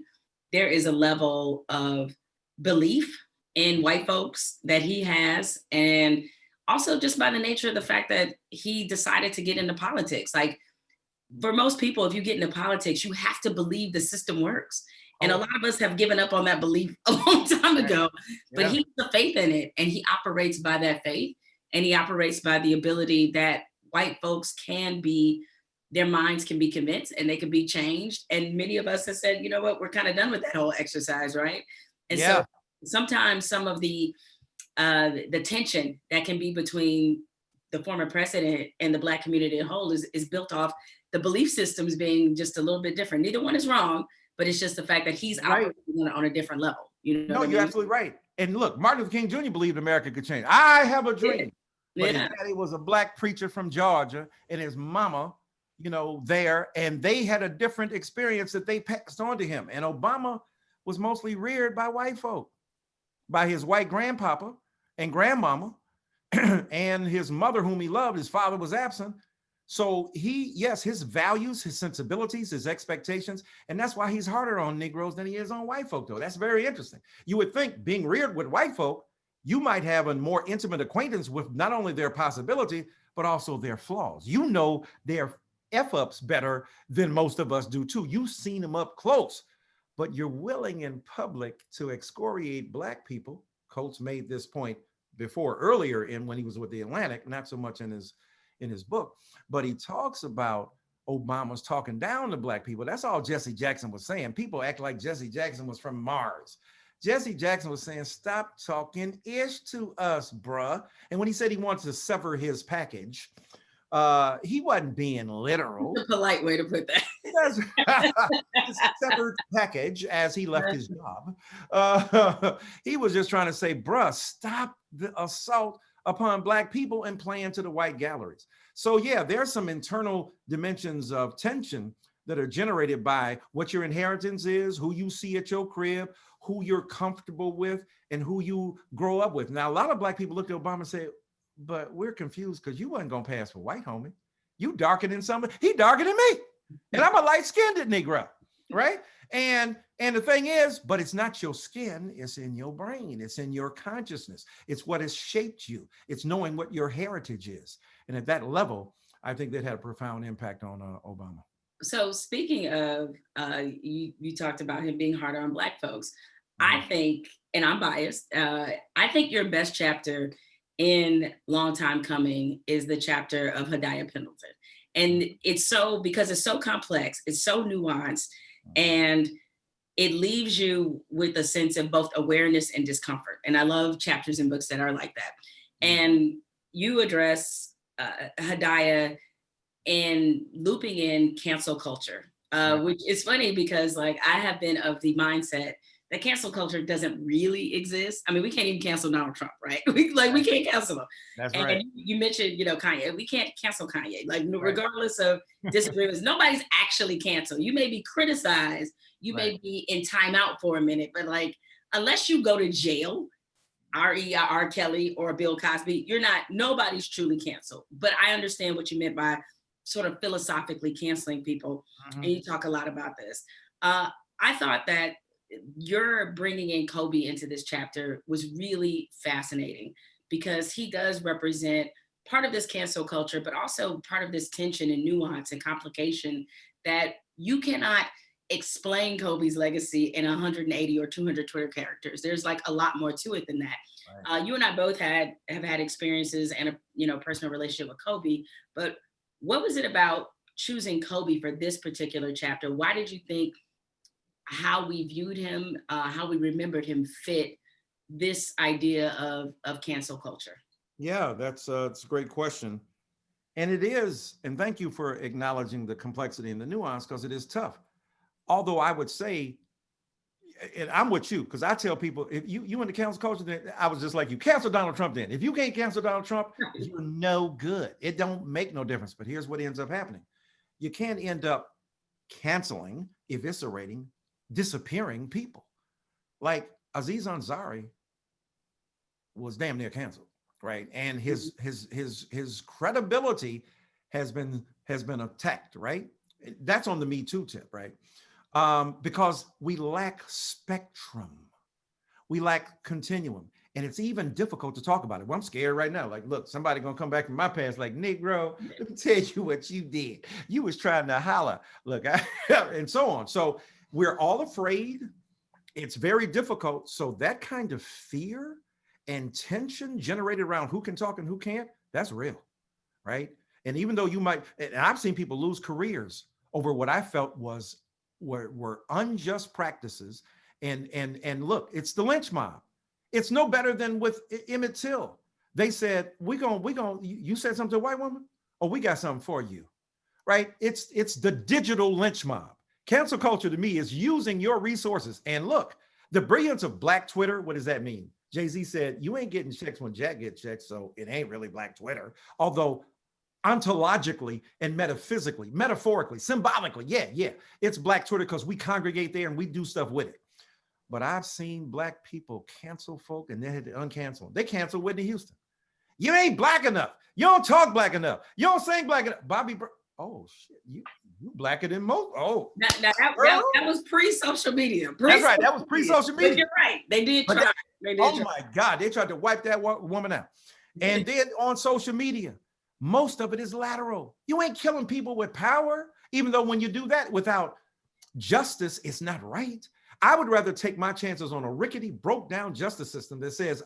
there is a level of belief in white folks that he has. And also just by the nature of the fact that he decided to get into politics. Like, for most people, if you get into politics, you have to believe the system works. And a lot of us have given up on that belief a long time ago, but he has the faith in it, and he operates by that faith, and he operates by the ability that white folks their minds can be convinced and they can be changed. And many of us have said, you know what, we're kind of done with that whole exercise, right? And so sometimes some of the tension that can be between the former president and the Black community as a whole is built off the belief systems being just a little bit different. Neither one is wrong, but it's just the fact that he's operating on a different level. You know, no, you're absolutely right. And look, Martin Luther King Jr. believed America could change. I have a dream. But his daddy was a Black preacher from Georgia, and his mama, there, and they had a different experience that they passed on to him. And Obama was mostly reared by white folk, by his white grandpapa and grandmama, and his mother, whom he loved. His father was absent. So his values, his sensibilities, his expectations, and that's why he's harder on Negroes than he is on white folk, though. That's very interesting. You would think, being reared with white folk, you might have a more intimate acquaintance with not only their possibility, but also their flaws. Their F-ups better than most of us do too. You've seen them up close, but you're willing in public to excoriate Black people. Coates made this point earlier when he was with the Atlantic, not so much in his book, but he talks about Obama's talking down to Black people. That's all Jesse Jackson was saying. People act like Jesse Jackson was from Mars. Jesse Jackson was saying, stop talking ish to us, bruh. And when he said he wanted to sever his package, he wasn't being literal. That's a polite way to put that. His severed package as he left his job. He was just trying to say, bruh, stop the assault upon Black people and playing to the white galleries. So yeah, there's some internal dimensions of tension that are generated by what your inheritance is, who you see at your crib, who you're comfortable with, and who you grow up with. Now, a lot of Black people look at Obama and say, but we're confused because you wasn't gonna pass for white, homie. You darker than somebody. He darker than me. And I'm a light-skinned Negro, right? And the thing is, but it's not your skin, it's in your brain, it's in your consciousness. It's what has shaped you. It's knowing what your heritage is. And at that level, I think that had a profound impact on Obama. So speaking of, you talked about him being harder on Black folks. I think, and I'm biased, I think your best chapter in Long Time Coming is the chapter of Hadaya Pendleton. And because it's so complex, it's so nuanced, and it leaves you with a sense of both awareness and discomfort. And I love chapters in books that are like that. And you address Hadaya and looping in cancel culture, which is funny because I have been of the mindset that cancel culture doesn't really exist. I mean, we can't even cancel Donald Trump, right? We can't cancel him. That's and right. You mentioned, Kanye. We can't cancel Kanye. Regardless of disagreements, nobody's actually canceled. You may be criticized. You may be in timeout for a minute, but unless you go to jail, R. Kelly or Bill Cosby, nobody's truly canceled. But I understand what you meant by sort of philosophically canceling people. And you talk a lot about this. I thought that your bringing in Kobe into this chapter was really fascinating because he does represent part of this cancel culture, but also part of this tension and nuance and complication that you cannot explain Kobe's legacy in 180 or 200 Twitter characters. There's like a lot more to it than that. Right. You and I both have had experiences and a personal relationship with Kobe, but what was it about choosing Kobe for this particular chapter? Why did you think how we viewed him, how we remembered him fit this idea of cancel culture? Yeah, it's a great question. And it is, and thank you for acknowledging the complexity and the nuance, because it is tough. Although I would say, and I'm with you, because I tell people, if you in the cancel culture, then I was just like you, cancel Donald Trump then. If you can't cancel Donald Trump, you're no good. It don't make no difference. But here's what ends up happening. You can't end up canceling, eviscerating, disappearing people. Like Aziz Ansari was damn near canceled, right? And his credibility has been attacked, right? That's on the Me Too tip, right? Because we lack spectrum, we lack continuum, and it's even difficult to talk about it. Well, I'm scared right now. Like, look, somebody gonna come back from my past, like, Negro, let me tell you what you did. You was trying to holler, look, and so on. So we're all afraid. It's very difficult. So that kind of fear and tension generated around who can talk and who can't, that's real, right? And even though you might, and I've seen people lose careers over what I felt were unjust practices. And look, it's the lynch mob. It's no better than with Emmett Till. They said, you said something to a white woman? Oh, we got something for you, right? It's the digital lynch mob. Cancel culture to me is using your resources. And look, the brilliance of Black Twitter, what does that mean? Jay-Z said, you ain't getting checks when Jack gets checks, so it ain't really Black Twitter. Although ontologically and metaphysically, metaphorically, symbolically, yeah, it's Black Twitter because we congregate there and we do stuff with it. But I've seen Black people cancel folk and they had to uncancel them. They canceled Whitney Houston. You ain't Black enough. You don't talk Black enough. You don't sing Black enough. Oh shit, you Blacker than most. Oh, that was pre-social media. That's right. That was pre-social media. But you're right. They did try. My God, they tried to wipe that woman out. And then on social media, most of it is lateral. You ain't killing people with power, even though when you do that without justice, it's not right. I would rather take my chances on a rickety, broke down justice system that says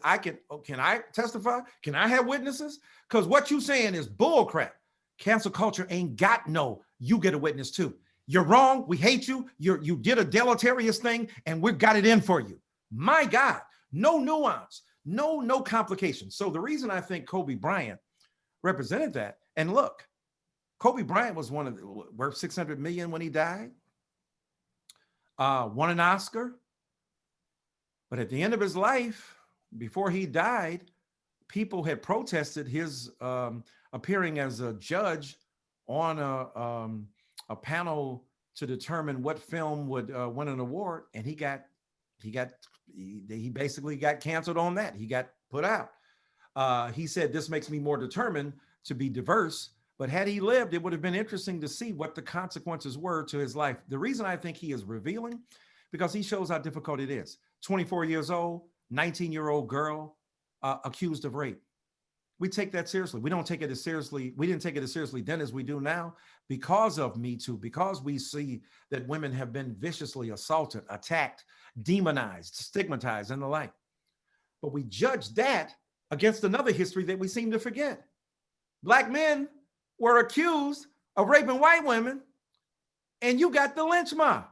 can I testify? Can I have witnesses? Because what you saying is bull crap. Cancel culture ain't got no, you get a witness too. You're wrong. We hate you. You did a deleterious thing and we've got it in for you. My God, no nuance, no complications. So the reason I think Kobe Bryant represented that, and look, Kobe Bryant was worth $600 million when he died, won an Oscar. But at the end of his life, before he died, people had protested his appearing as a judge on a panel to determine what film would win an award, and he basically got canceled on that. He got put out. He said, this makes me more determined to be diverse, but had he lived, it would have been interesting to see what the consequences were to his life. The reason I think he is revealing, because he shows how difficult it is. 24 years old, 19-year-old girl accused of rape. We take that seriously. We don't take it as seriously. We didn't take it as seriously then as we do now because of Me Too, because we see that women have been viciously assaulted, attacked, demonized, stigmatized, and the like. But we judge that against another history that we seem to forget. Black men were accused of raping white women, and you got the lynch mob.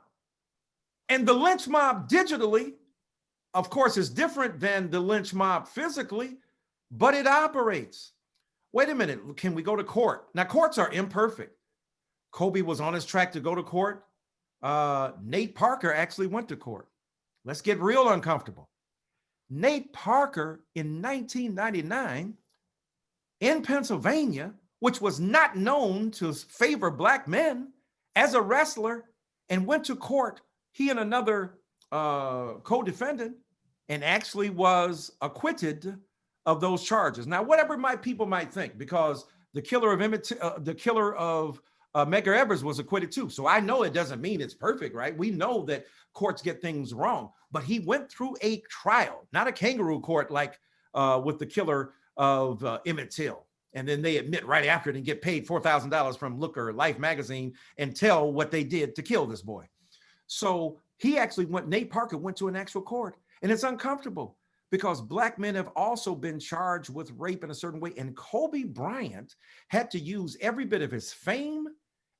And the lynch mob digitally, of course, is different than the lynch mob physically, but it operates. Wait a minute, can we go to court? Now, courts are imperfect. Kobe was on his track to go to court. Nate Parker actually went to court. Let's get real uncomfortable. Nate Parker in 1999 in Pennsylvania, which was not known to favor Black men, as a wrestler, and went to court, he and another co-defendant, and actually was acquitted of those charges. Now, whatever people might think, because the killer of Medgar Evers was acquitted too. So I know it doesn't mean it's perfect, right? We know that courts get things wrong, but he went through a trial, not a kangaroo court like with the killer of Emmett Till. And then they admit right after it and get paid $4,000 from Look or Life magazine and tell what they did to kill this boy. So he actually Nate Parker went to an actual court, and it's uncomfortable because Black men have also been charged with rape in a certain way. And Kobe Bryant had to use every bit of his fame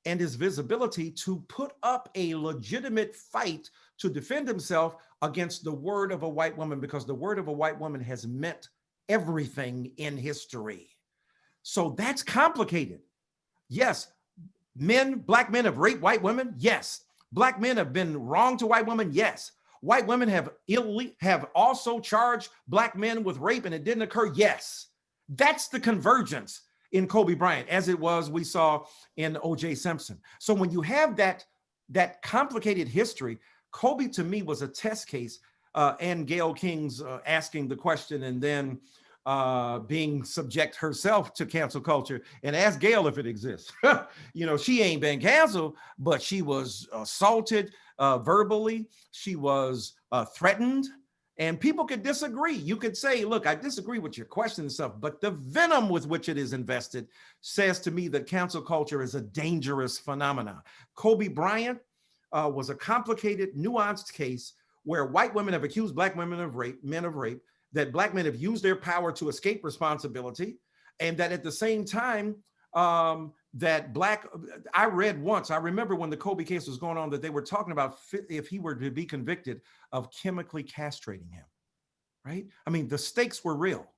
and his visibility to put up a legitimate fight to defend himself against the word of a white woman, because the word of a white woman has meant everything in history. So that's complicated. Yes, Black men have raped white women. Yes. Black men have been wrong to white women. Yes. White women have also charged Black men with rape and it didn't occur. Yes. That's the convergence in Kobe Bryant, as it was we saw in O.J. Simpson. So when you have that complicated history, Kobe to me was a test case, and Gayle King's asking the question and then being subject herself to cancel culture. And ask Gayle if it exists. She ain't been canceled, but she was assaulted verbally. She was threatened. And people could disagree. You could say, look, I disagree with your question and stuff, but the venom with which it is invested says to me that cancel culture is a dangerous phenomenon. Kobe Bryant was a complicated, nuanced case where white women have accused Black women of rape, men of rape, that Black men have used their power to escape responsibility, and that at the same time, I read once, I remember when the Kobe case was going on, that they were talking about if he were to be convicted of chemically castrating him, right? I mean, the stakes were real.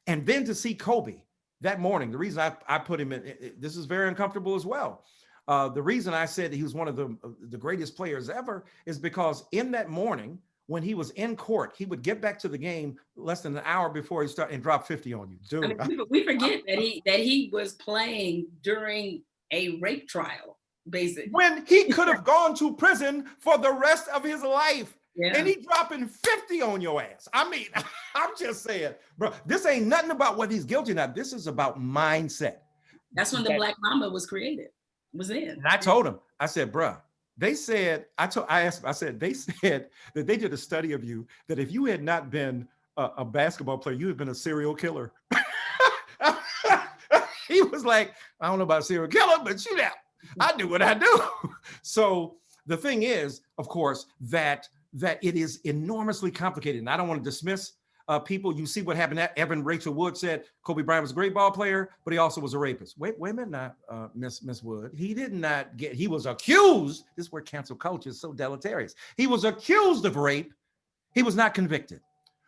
And then to see Kobe that morning, the reason I put him in, this is very uncomfortable as well. The reason I said he was one of the greatest players ever is because in that morning, when he was in court, he would get back to the game less than an hour before he started and drop 50 on you. Dude. I mean, we forget that he was playing during a rape trial, basically. When he could have gone to prison for the rest of his life. Yeah. And he dropping 50 on your ass. I mean, I'm just saying, bro, this ain't nothing about what he's guilty of. This is about mindset. That's when the Black Mamba was created, was in. And I told him, I said, bro, they said, they said that they did a study of you, that if you had not been a basketball player, you had been a serial killer. He was like, I don't know about serial killer, but shoot out. I do what I do. So the thing is, of course, that it is enormously complicated. And I don't want to dismiss people. You see what happened. Evan Rachel Wood said Kobe Bryant was a great ball player, but he also was a rapist. Wait a minute, not Miss Wood. He was accused. This is where cancel culture is so deleterious. He was accused of rape. He was not convicted.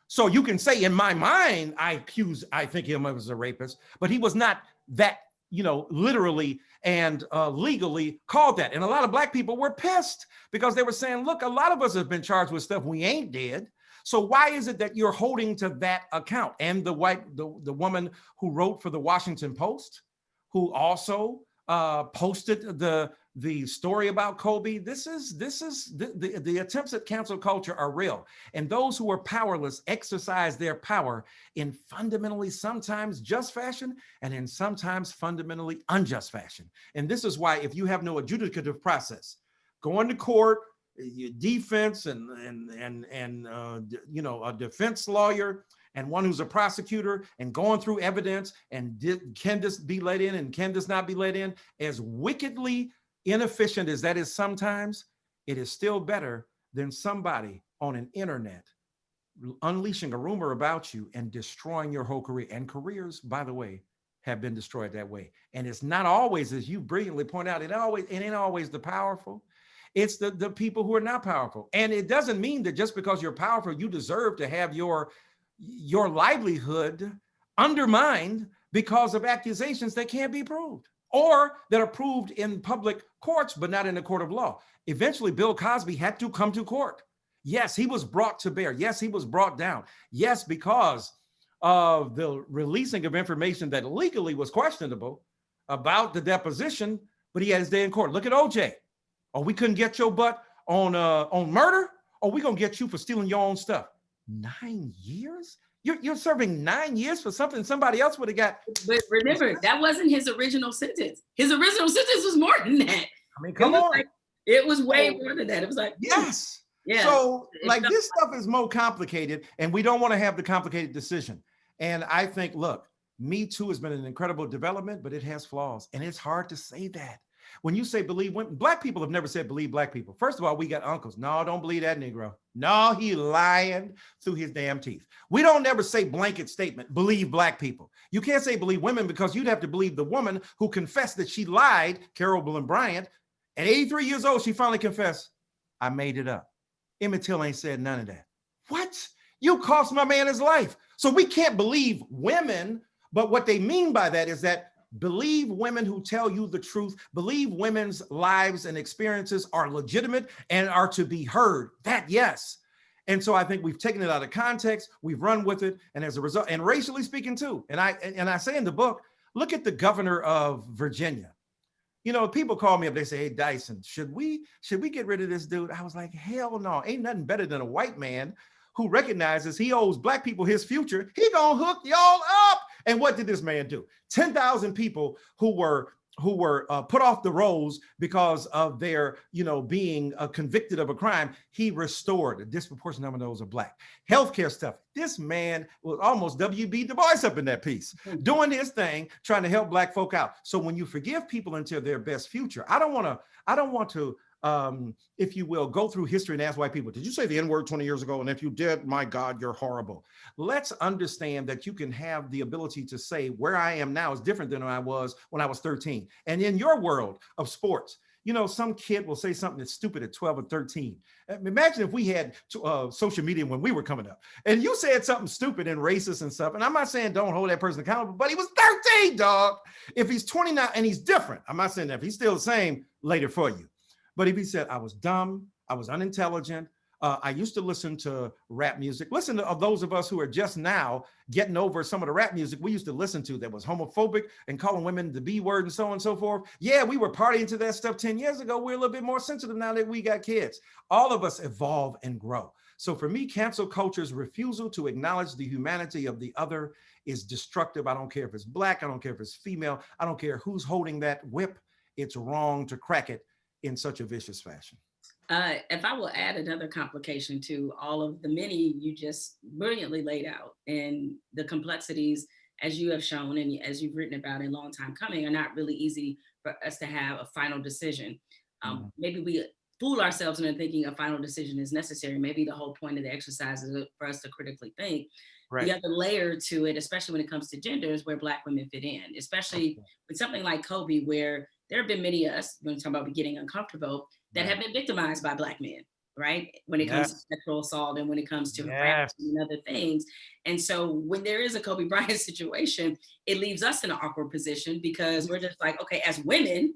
So you can say, in my mind, I think him as a rapist, but he was not that, literally and legally called that. And a lot of Black people were pissed because they were saying, look, a lot of us have been charged with stuff we ain't did. So why is it that you're holding to that account? And the woman who wrote for the Washington Post, who also posted the story about Kobe. The attempts at cancel culture are real. And those who are powerless exercise their power in fundamentally sometimes just fashion and in sometimes fundamentally unjust fashion. And this is why, if you have no adjudicative process, going to court, your defense and a defense lawyer and one who's a prosecutor and going through evidence and can this be let in and can this not be let in, as wickedly inefficient as that is sometimes, it is still better than somebody on an internet unleashing a rumor about you and destroying your whole career. And careers, by the way, have been destroyed that way. And it's not always, as you brilliantly point out, it ain't always the powerful. It's the people who are not powerful. And it doesn't mean that just because you're powerful, you deserve to have your livelihood undermined because of accusations that can't be proved or that are proved in public courts, but not in a court of law. Eventually, Bill Cosby had to come to court. Yes, he was brought to bear. Yes, he was brought down. Yes, because of the releasing of information that legally was questionable about the deposition, but he had his day in court. Look at OJ. Or we couldn't get your butt on murder, or we gonna get you for stealing your own stuff. 9 years? You're serving 9 years for something somebody else would have got. But remember, that wasn't his original sentence. His original sentence was more than that. I mean, come on. It was way more than that. It was like, yes. Yeah. So this stuff is more complicated, and we don't want to have the complicated decision. And I think, look, Me Too has been an incredible development, but it has flaws. And it's hard to say that When you say believe women, black people have never said believe black people. First of all, we got uncles. No, don't believe that Negro. No, he lying through his damn teeth. We don't never say blanket statement, believe black people. You can't say believe women because you'd have to believe the woman who confessed that she lied, Carol Belen Bryant. At 83 years old, she finally confessed, I made it up. Emmett Till ain't said none of that. What? You cost my man his life. So we can't believe women, but what they mean by that is that believe women who tell you the truth, believe women's lives and experiences are legitimate and are to be heard. That, yes. And so I think we've taken it out of context, we've run with it, and as a result, and racially speaking too, and I say in the book, look at the governor of Virginia. You know, people call me up, they say, hey, Dyson, should we get rid of this dude? I was like, hell no, ain't nothing better than a white man who recognizes he owes black people his future. He gonna hook y'all up. And what did this man do? 10,000 people who were put off the rolls because of their, being convicted of a crime, he restored. A disproportionate number of those are black. Healthcare stuff. This man was almost W.B. Du Bois up in that piece, doing his thing, trying to help black folk out. So when you forgive people until their best future, I don't want to, if you will, go through history and ask white people, did you say the N-word 20 years ago? And if you did, my God, you're horrible. Let's understand that you can have the ability to say where I am now is different than I was when I was 13. And in your world of sports, some kid will say something that's stupid at 12 or 13. Imagine if we had social media when we were coming up and you said something stupid and racist and stuff. And I'm not saying don't hold that person accountable, but he was 13, dog. If he's 29 and he's different, I'm not saying that if he's still the same, later for you. But if he said, I was dumb, I was unintelligent, I used to listen to rap music. Listen to those of us who are just now getting over some of the rap music we used to listen to that was homophobic and calling women the B word and so on and so forth. Yeah, we were partying to that stuff 10 years ago. We're a little bit more sensitive now that we got kids. All of us evolve and grow. So for me, cancel culture's refusal to acknowledge the humanity of the other is destructive. I don't care if it's black, I don't care if it's female, I don't care who's holding that whip. It's wrong to crack it in such a vicious fashion. If I will add another complication to all of the many you just brilliantly laid out, and the complexities, as you have shown and as you've written about in Long Time Coming, are not really easy for us to have a final decision. Maybe we fool ourselves into thinking a final decision is necessary. Maybe the whole point of the exercise is for us to critically think. Right. The other layer to it, especially when it comes to gender, is where Black women fit in, especially with something like Kobe, where there have been many of us, when we talk about getting uncomfortable, that have been victimized by Black men, right? When it comes to sexual assault and when it comes to harassment and other things. And so when there is a Kobe Bryant situation, it leaves us in an awkward position because we're just like, okay, as women,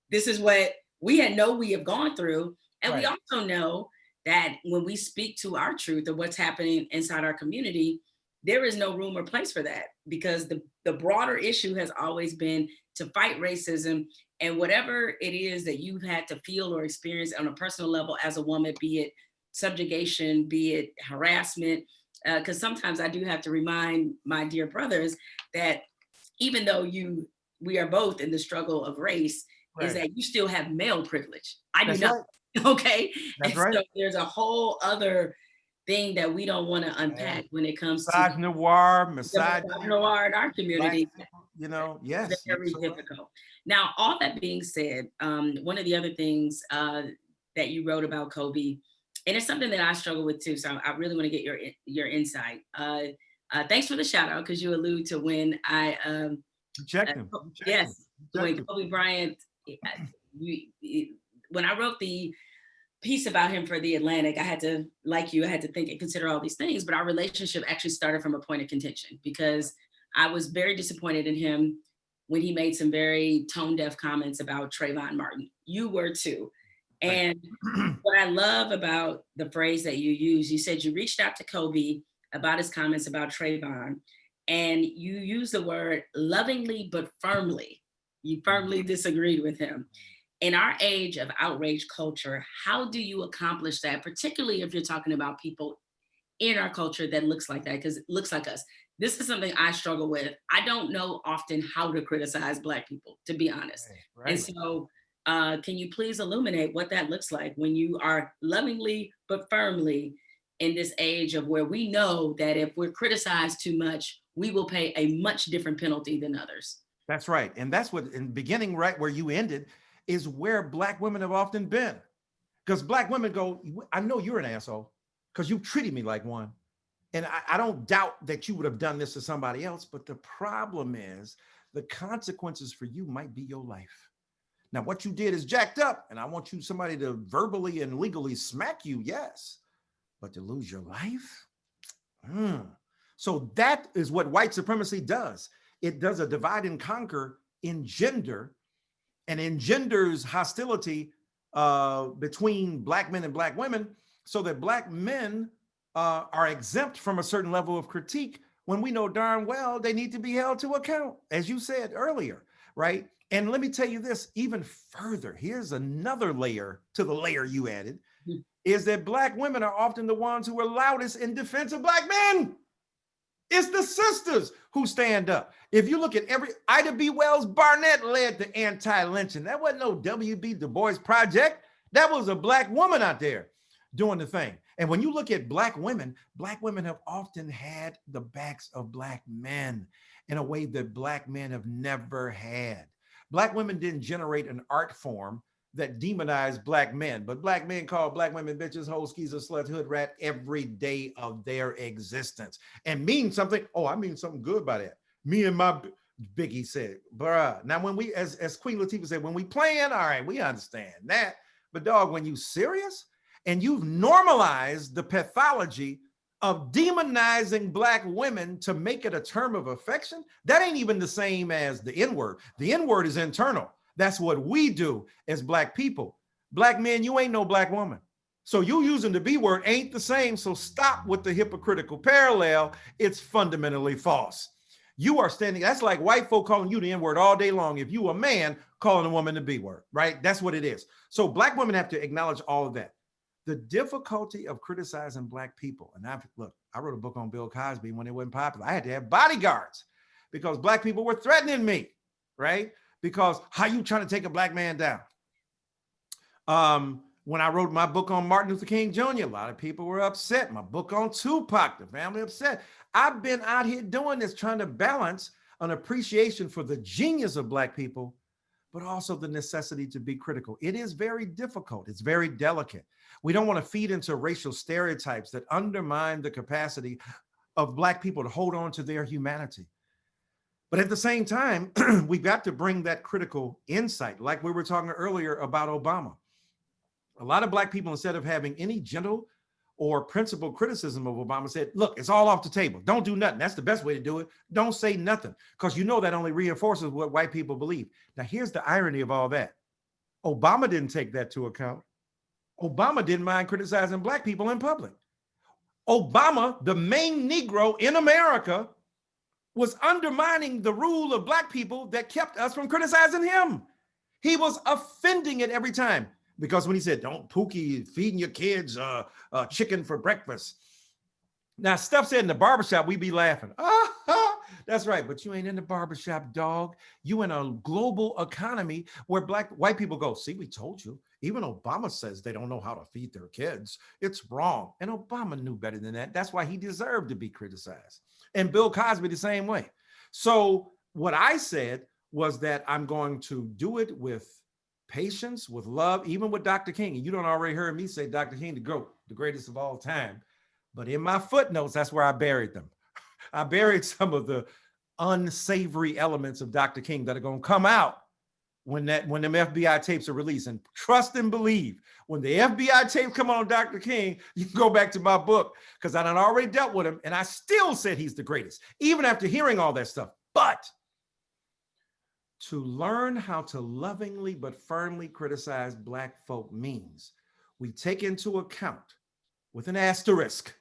this is what we have gone through. And we also know that when we speak to our truth of what's happening inside our community, there is no room or place for that, because the broader issue has always been to fight racism, and whatever it is that you've had to feel or experience on a personal level as a woman, be it subjugation, be it harassment, because sometimes I do have to remind my dear brothers that even though we are both in the struggle of race, is that you still have male privilege. I do not. Okay. That's right. So there's a whole other thing that we don't want to unpack when it comes to misogynoir in our community. Yes. It's very difficult. Now, all that being said, one of the other things that you wrote about Kobe, and it's something that I struggle with too, so I really want to get your insight. Thanks for the shout out, because you allude to when I checked him. When Kobe Bryant, when I wrote the piece about him for the Atlantic, I had to think and consider all these things, but our relationship actually started from a point of contention, because I was very disappointed in him when he made some very tone deaf comments about Trayvon Martin. You were too. And what I love about the phrase that you used, you said you reached out to Kobe about his comments about Trayvon, and you used the word lovingly but firmly. You firmly disagreed with him. In our age of outrage culture, how do you accomplish that, particularly if you're talking about people in our culture that looks like that, because it looks like us? This is something I struggle with. I don't know often how to criticize Black people, to be honest. Right. And so can you please illuminate what that looks like when you are lovingly but firmly in this age of where we know that if we're criticized too much, we will pay a much different penalty than others? That's right. And that's what, in the beginning, right where you ended, is where Black women have often been. Because Black women go, I know you're an asshole because you treated me like one. And I don't doubt that you would have done this to somebody else, but the problem is the consequences for you might be your life. Now, what you did is jacked up, and I want you somebody to verbally and legally smack you, yes, but to lose your life? So that is what white supremacy does. It does a divide and conquer in gender, and engenders hostility between Black men and Black women, so that Black men are exempt from a certain level of critique when we know darn well they need to be held to account, as you said earlier, right? And let me tell you this even further. Here's another layer to the layer you added, is that Black women are often the ones who are loudest in defense of Black men. It's the sisters who stand up. If you look at Ida B. Wells Barnett led the anti-lynching. That wasn't no W.B. Du Bois project. That was a Black woman out there doing the thing. And when you look at Black women have often had the backs of Black men in a way that Black men have never had. Black women didn't generate an art form that demonized Black men, but Black men call Black women bitches, hoes, skis, sluts, hood, rat every day of their existence and mean something. Oh, I mean something good by that. Me and my Biggie said, bruh. Now, when we, as Queen Latifah said, when we playing, all right, we understand that. But dog, when you serious and you've normalized the pathology of demonizing Black women to make it a term of affection, that ain't even the same as the N-word. The N-word is internal. That's what we do as Black people. Black men, you ain't no Black woman. So you using the B word ain't the same. So stop with the hypocritical parallel. It's fundamentally false. You are standing, that's like white folk calling you the N-word all day long. If you a man calling a woman the B word, right? That's what it is. So Black women have to acknowledge all of that. The difficulty of criticizing Black people, and I wrote a book on Bill Cosby when it wasn't popular. I had to have bodyguards because Black people were threatening me, right? Because how you trying to take a Black man down? When I wrote my book on Martin Luther King Jr., a lot of people were upset. My book on Tupac, the family upset. I've been out here doing this, trying to balance an appreciation for the genius of Black people, but also the necessity to be critical. It is very difficult. It's very delicate. We don't want to feed into racial stereotypes that undermine the capacity of Black people to hold on to their humanity. But at the same time, we've got to bring that critical insight, like we were talking earlier about Obama. A lot of Black people, instead of having any gentle or principled criticism of Obama, said, look, it's all off the table. Don't do nothing. That's the best way to do it. Don't say nothing, because you know that only reinforces what white people believe. Now, here's the irony of all that. Obama didn't take that to account. Obama didn't mind criticizing Black people in public. Obama, the main Negro in America, was undermining the rule of Black people that kept us from criticizing him. He was offending it every time. Because when he said, don't Pookie feeding your kids chicken for breakfast. Now, Steph said in the barbershop, we be laughing. That's right, but you ain't in the barbershop, dog. You in a global economy where white people go, see, we told you. Even Obama says they don't know how to feed their kids. It's wrong. And Obama knew better than that. That's why he deserved to be criticized. And Bill Cosby the same way. So what I said was that I'm going to do it with patience, with love, even with Dr. King. And you don't already heard me say Dr. King, the GOAT, the greatest of all time. But in my footnotes, that's where I buried them. I buried some of the unsavory elements of Dr. King that are going to come out when them FBI tapes are released. And trust and believe, when the FBI tapes come on Dr. King, you can go back to my book, because I done already dealt with him, and I still said he's the greatest, even after hearing all that stuff. But to learn how to lovingly but firmly criticize Black folk means we take into account, with an asterisk,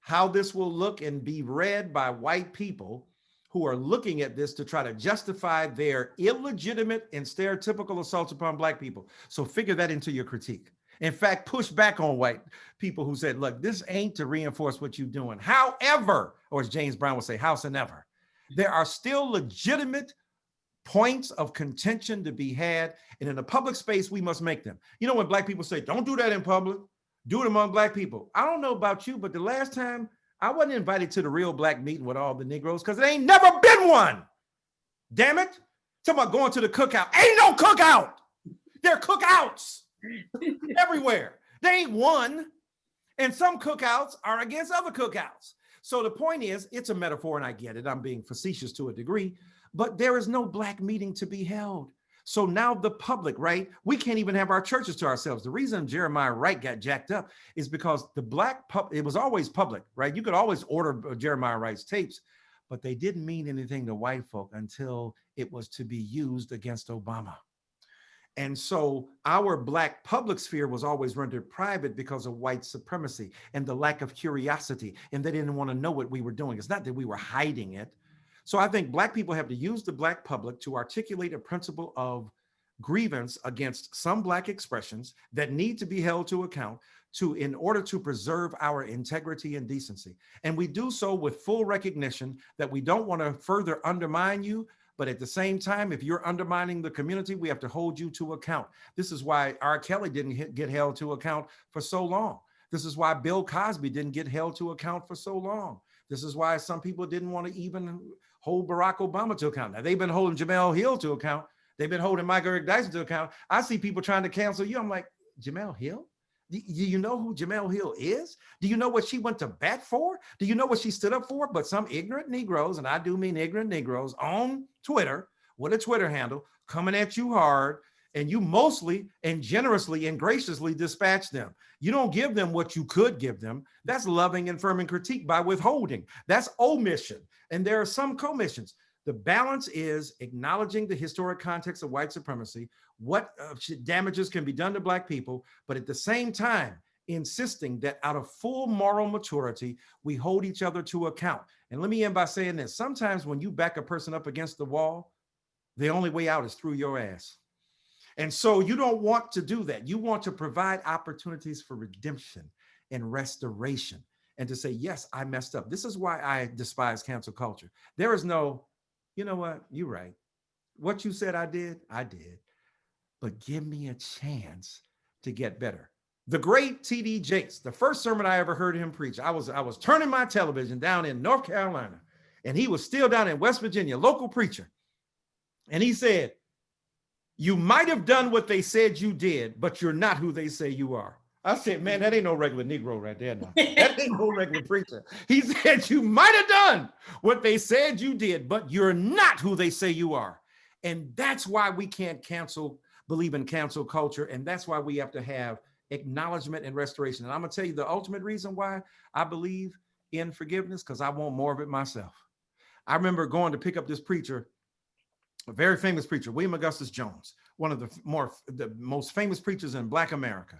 how this will look and be read by white people who are looking at this to try to justify their illegitimate and stereotypical assaults upon Black people. So figure that into your critique. In fact, push back on white people who said, look, this ain't to reinforce what you're doing. However, or as James Brown would say, howsoever, there are still legitimate points of contention to be had. And in a public space, we must make them. You know, when Black people say, don't do that in public, do it among Black people. I don't know about you, but the last time I wasn't invited to the real Black meeting with all the Negroes, because there ain't never been one. Damn it. Talking about going to the cookout. Ain't no cookout. There are cookouts everywhere. They ain't one. And some cookouts are against other cookouts. So the point is, it's a metaphor, and I get it. I'm being facetious to a degree, but there is no Black meeting to be held. So now the public, right? We can't even have our churches to ourselves. The reason Jeremiah Wright got jacked up is because the it was always public, right? You could always order Jeremiah Wright's tapes, but they didn't mean anything to white folk until it was to be used against Obama. And so our Black public sphere was always rendered private because of white supremacy and the lack of curiosity. And they didn't want to know what we were doing. It's not that we were hiding it. So I think Black people have to use the Black public to articulate a principle of grievance against some Black expressions that need to be held to account in order to preserve our integrity and decency. And we do so with full recognition that we don't want to further undermine you. But at the same time, if you're undermining the community, we have to hold you to account. This is why R. Kelly didn't get held to account for so long. This is why Bill Cosby didn't get held to account for so long. This is why some people didn't want to even hold Barack Obama to account. Now, they've been holding Jemele Hill to account. They've been holding Eric Dyson to account. I see people trying to cancel you. I'm like, Jemele Hill? Do you know who Jemele Hill is? Do you know what she went to bat for? Do you know what she stood up for? But some ignorant Negroes, and I do mean ignorant Negroes, on Twitter with a Twitter handle coming at you hard, and you mostly and generously and graciously dispatch them. You don't give them what you could give them. That's loving and firm critique by withholding. That's omission. And there are some commissions. The balance is acknowledging the historic context of white supremacy, what damages can be done to Black people, but at the same time, insisting that out of full moral maturity, we hold each other to account. And let me end by saying this. Sometimes when you back a person up against the wall, the only way out is through your ass. And so you don't want to do that. You want to provide opportunities for redemption and restoration and to say, yes, I messed up. This is why I despise cancel culture. There is no, you know what, you're right. What you said I did, but give me a chance to get better. The great T.D. Jakes, the first sermon I ever heard him preach, I was turning my television down in North Carolina, and he was still down in West Virginia, local preacher. And he said, you might have done what they said you did, but you're not who they say you are. I said, man, that ain't no regular Negro right there now. That ain't no regular preacher. He said, you might have done what they said you did, but you're not who they say you are. And that's why we can't believe in cancel culture. And that's why we have to have acknowledgement and restoration. And I'm gonna tell you the ultimate reason why I believe in forgiveness, because I want more of it myself. I remember going to pick up this preacher, a very famous preacher, William Augustus Jones, one of the most famous preachers in Black America,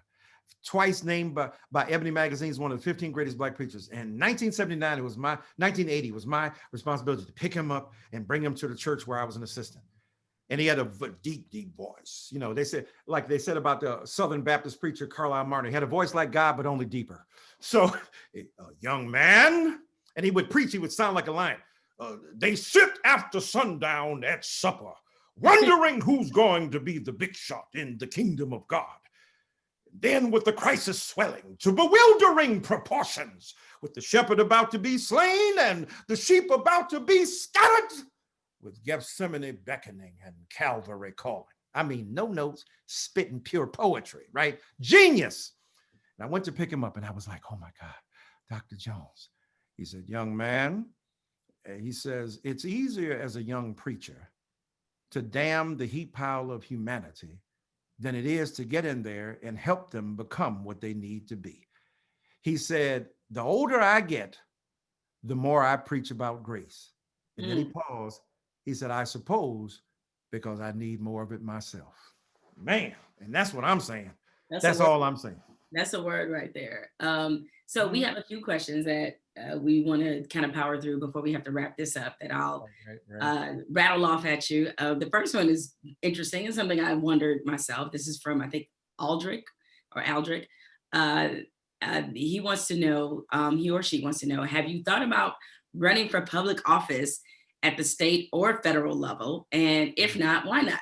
twice named by Ebony Magazine as one of the 15 greatest Black preachers. And 1980 was my responsibility to pick him up and bring him to the church where I was an assistant. And he had a deep, deep voice. You know, they said about the Southern Baptist preacher, Carlisle Martyr, he had a voice like God, but only deeper. So, a young man, and he would preach, he would sound like a lion. They sit after sundown at supper, wondering who's going to be the big shot in the kingdom of God. Then with the crisis swelling to bewildering proportions, with the shepherd about to be slain and the sheep about to be scattered, with Gethsemane beckoning and Calvary calling. I mean, no notes, spitting pure poetry, right? Genius. And I went to pick him up and I was like, oh my God, Dr. Jones. He said, young man, he says, it's easier as a young preacher to damn the heap pile of humanity than it is to get in there and help them become what they need to be. He said, the older I get, the more I preach about grace. And then he paused. He said, I suppose because I need more of it myself. Man, and that's what I'm saying. That's all I'm saying. That's a word right there. So we have a few questions that we want to kind of power through before we have to wrap this up that I'll rattle off at you. The first one is interesting and something I wondered myself. This is from, I think, Aldrich. He wants to know, he or she wants to know, have you thought about running for public office at the state or federal level? And if not, why not?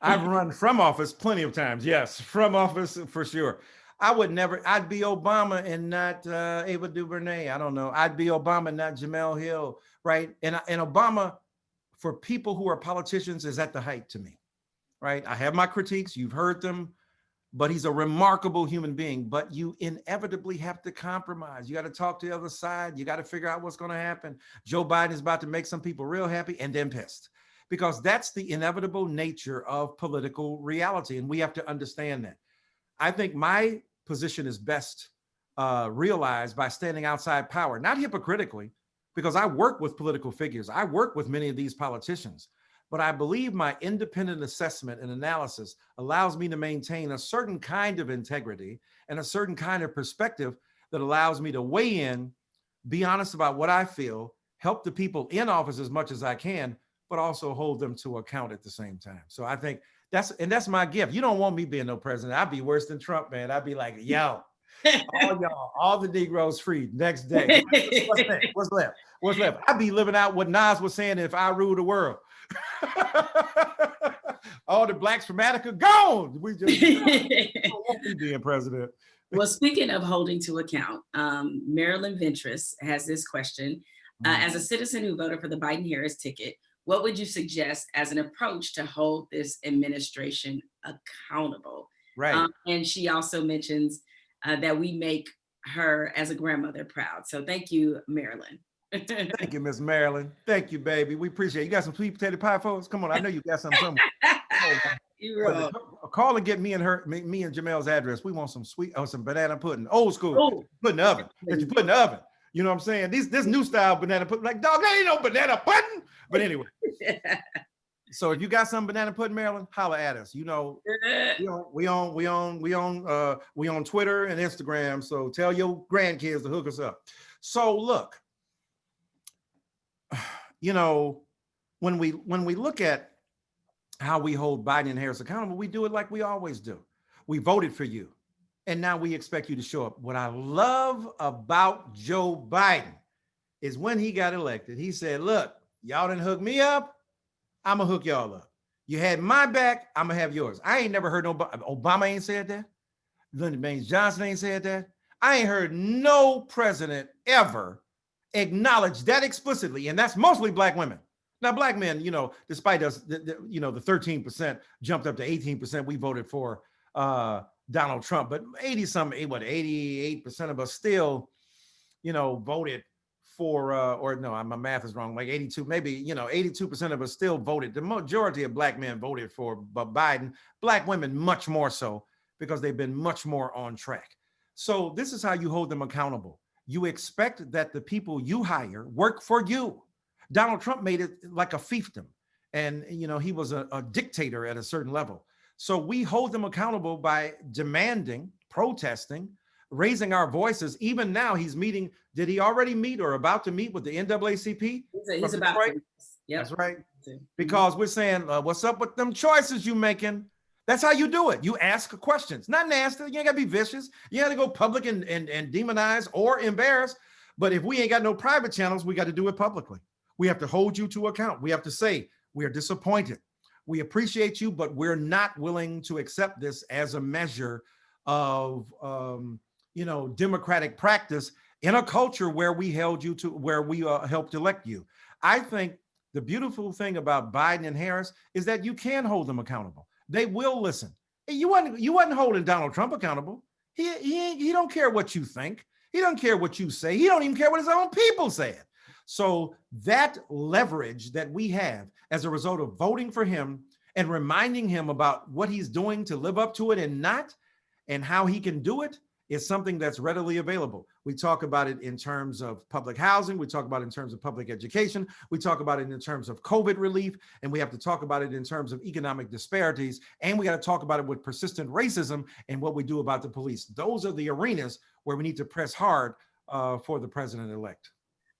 I've run from office plenty of times. Yes, from office for sure. I'd be Obama and not Ava DuVernay. I don't know. I'd be Obama, not Jemele Hill, right? And Obama, for people who are politicians, is at the height to me. right? I have my critiques, you've heard them, but he's a remarkable human being. But you inevitably have to compromise. You got to talk to the other side. You got to figure out what's going to happen. Joe Biden is about to make some people real happy and then pissed, because that's the inevitable nature of political reality. And we have to understand that. I think my position is best realized by standing outside power, not hypocritically, because I work with political figures. I work with many of these politicians. But I believe my independent assessment and analysis allows me to maintain a certain kind of integrity and a certain kind of perspective that allows me to weigh in, be honest about what I feel, help the people in office as much as I can, but also hold them to account at the same time. So I think that's my gift. You don't want me being no president. I'd be worse than Trump, man. I'd be like, yo, all y'all, all the Negroes free next day. What's left? What's left? What's left? I'd be living out what Nas was saying, if I rule the world. All the blacks from Attica gone. We just don't want me being president. Well, speaking of holding to account, Marilyn Ventress has this question. As a citizen who voted for the Biden-Harris ticket, what would you suggest as an approach to hold this administration accountable? Right. And she also mentions that we make her as a grandmother proud. So thank you, Marilyn. Thank you, Miss Marilyn. Thank you, baby. We appreciate it. You got some sweet potato pie for us? Come on, I know you got some somewhere. Call and get me and Jemele's address. We want some some banana pudding, old school. Put in the oven. That you put in the oven. You know what I'm saying? This new style banana pudding, like, dog, that ain't no banana pudding. But anyway. So if you got some banana pudding, Marilyn, holla at us. You know, we on Twitter and Instagram. So tell your grandkids to hook us up. So look, you know, when we look at how we hold Biden and Harris accountable, we do it like we always do. We voted for you, and now we expect you to show up. What I love about Joe Biden is when he got elected, he said, look, y'all didn't hook me up, I'm gonna hook y'all up. You had my back, I'm gonna have yours. I ain't never heard nobody, Obama ain't said that. Lyndon Baines Johnson ain't said that. I ain't heard no president ever acknowledge that explicitly, and that's mostly black women. Now, black men, you know, despite us, the 13% jumped up to 18%, we voted for Donald Trump, but 88% of us still, you know, voted for, or no, my math is wrong, like 82, maybe, you know, 82% of us still voted. The majority of black men voted for Biden, black women much more so, because they've been much more on track. So this is how you hold them accountable. You expect that the people you hire work for you. Donald Trump made it like a fiefdom, and you know, he was a dictator at a certain level. So we hold them accountable by demanding, protesting, raising our voices. Even now, he's meeting. Did he already meet or about to meet with the NAACP? He's about to. Yep. That's right. Because we're saying, what's up with them choices you making? That's how you do it. You ask questions, not nasty. You ain't gotta be vicious. You gotta go public and demonize or embarrass. But if we ain't got no private channels, we got to do it publicly. We have to hold you to account. We have to say, we are disappointed. We appreciate you, but we're not willing to accept this as a measure of, democratic practice in a culture where we held you to, where we helped elect you. I think the beautiful thing about Biden and Harris is that you can hold them accountable. They will listen. You wasn't holding Donald Trump accountable. He don't care what you think. He don't care what you say. He don't even care what his own people said. So that leverage that we have as a result of voting for him and reminding him about what he's doing to live up to it and how he can do it is something that's readily available. We talk about it in terms of public housing. We talk about it in terms of public education. We talk about it in terms of COVID relief. And we have to talk about it in terms of economic disparities. And we got to talk about it with persistent racism and what we do about the police. Those are the arenas where we need to press hard for the president-elect.